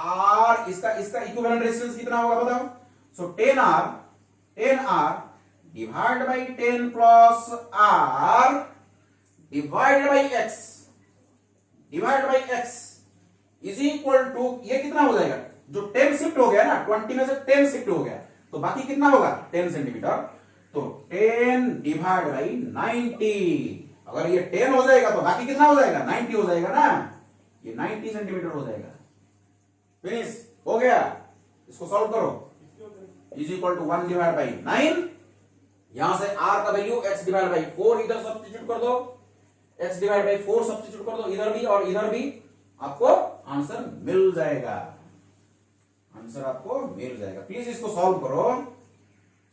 r इसका इक्विवेलेंट रेजिस्टेंस कितना होगा बताओ। So 10r divide by 10 plus r divided by x is equal to, ये कितना हो जाएगा, जो 10 शिफ्ट हो गया ना, 20 में से 10 शिफ्ट हो गया, तो बाकी कितना होगा 10 सेंटीमीटर, तो 10 डिवाइड बाई 90। अगर ये 10 हो जाएगा तो बाकी कितना हो जाएगा, 90 हो जाएगा ना, ये 90 सेंटीमीटर हो जाएगा। फिनिश हो गया, इसको सॉल्व करो, is equal to 1 divide by 9, यहां से r का वैल्यू x डिवाइड बाई 4 इधर सब्स्टिट्यूट कर दो, x डिवाइड बाई 4 सब्स्टिट्यूट कर दो इधर भी और इधर भी, आपको आंसर मिल जाएगा, आंसर आपको मिल जाएगा। प्लीज इसको सॉल्व करो।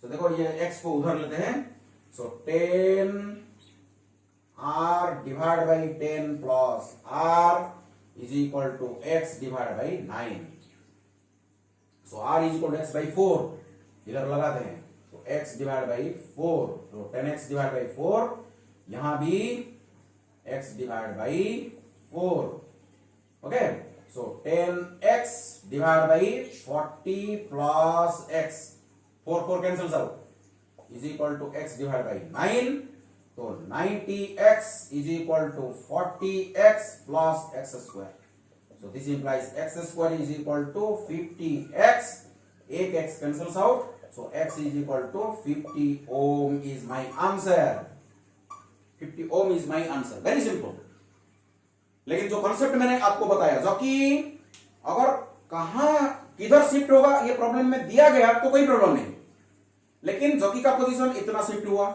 तो देखो ये x को उधर लेते हैं, so 10 r divide by 10 plus r is equal to x divide by 9, so r is equal to x by 4, इधर लगाते हैं, तो x डिवाइड बाई 4, तो 10x डिवाइड बाई 4, यहां भी x divide by 4, okay, so 10x divide by 40 plus x, 4 cancels out, is equal to x divide by 9, तो 90x is equal to 40x plus x square, So this implies x square is equal to 50x. एक x cancels out. So x is equal to 50 ohm is my answer. 50 ohm is my answer. Very simple. लेकिन जो concept मैंने आपको बताया, जो कि अगर कहां किधर शिफ्ट होगा ये प्रॉब्लम में दिया गया तो कोई प्रॉब्लम नहीं, लेकिन जॉकी का पोजीशन इतना शिफ्ट हुआ,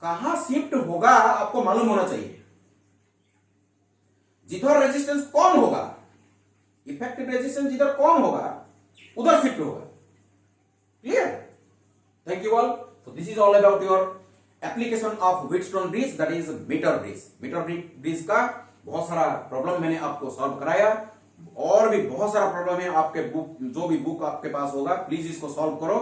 कहां शिफ्ट होगा आपको मालूम होना चाहिए। जिधर रेजिस्टेंस कम होगा, इफेक्टिव रेजिस्टेंस जिधर कम होगा उधर शिफ्ट होगा। Clear? Thank you all. So this is all about your application of Wheatstone bridge, that is metre bridge. Metre bridge का बहुत सारा प्रॉब्लम मैंने आपको सॉल्व कराया, और भी बहुत सारा प्रॉब्लम है आपके बुक, जो भी बुक आपके पास होगा प्लीज इसको सॉल्व करो,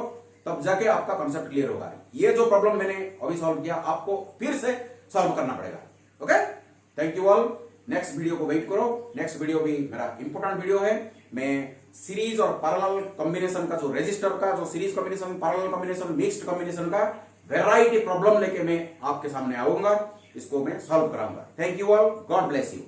तब जाके आपका कॉन्सेप्ट क्लियर होगा। ये जो प्रॉब्लम मैंने अभी सॉल्व किया आपको फिर से सॉल्व करना पड़ेगा। Okay, thank you all. Next video को वेट करो, नेक्स्ट वीडियो भी मेरा इंपॉर्टेंट वीडियो है। मैं सीरीज और पैरेलल कॉम्बिनेशन का, जो रजिस्टर का जो series combination, parallel combination, mixed combination का वैरायटी प्रॉब्लम लेके मैं आपके सामने आऊंगा, इसको मैं सॉल्व कराऊंगा। Thank you all, God bless you.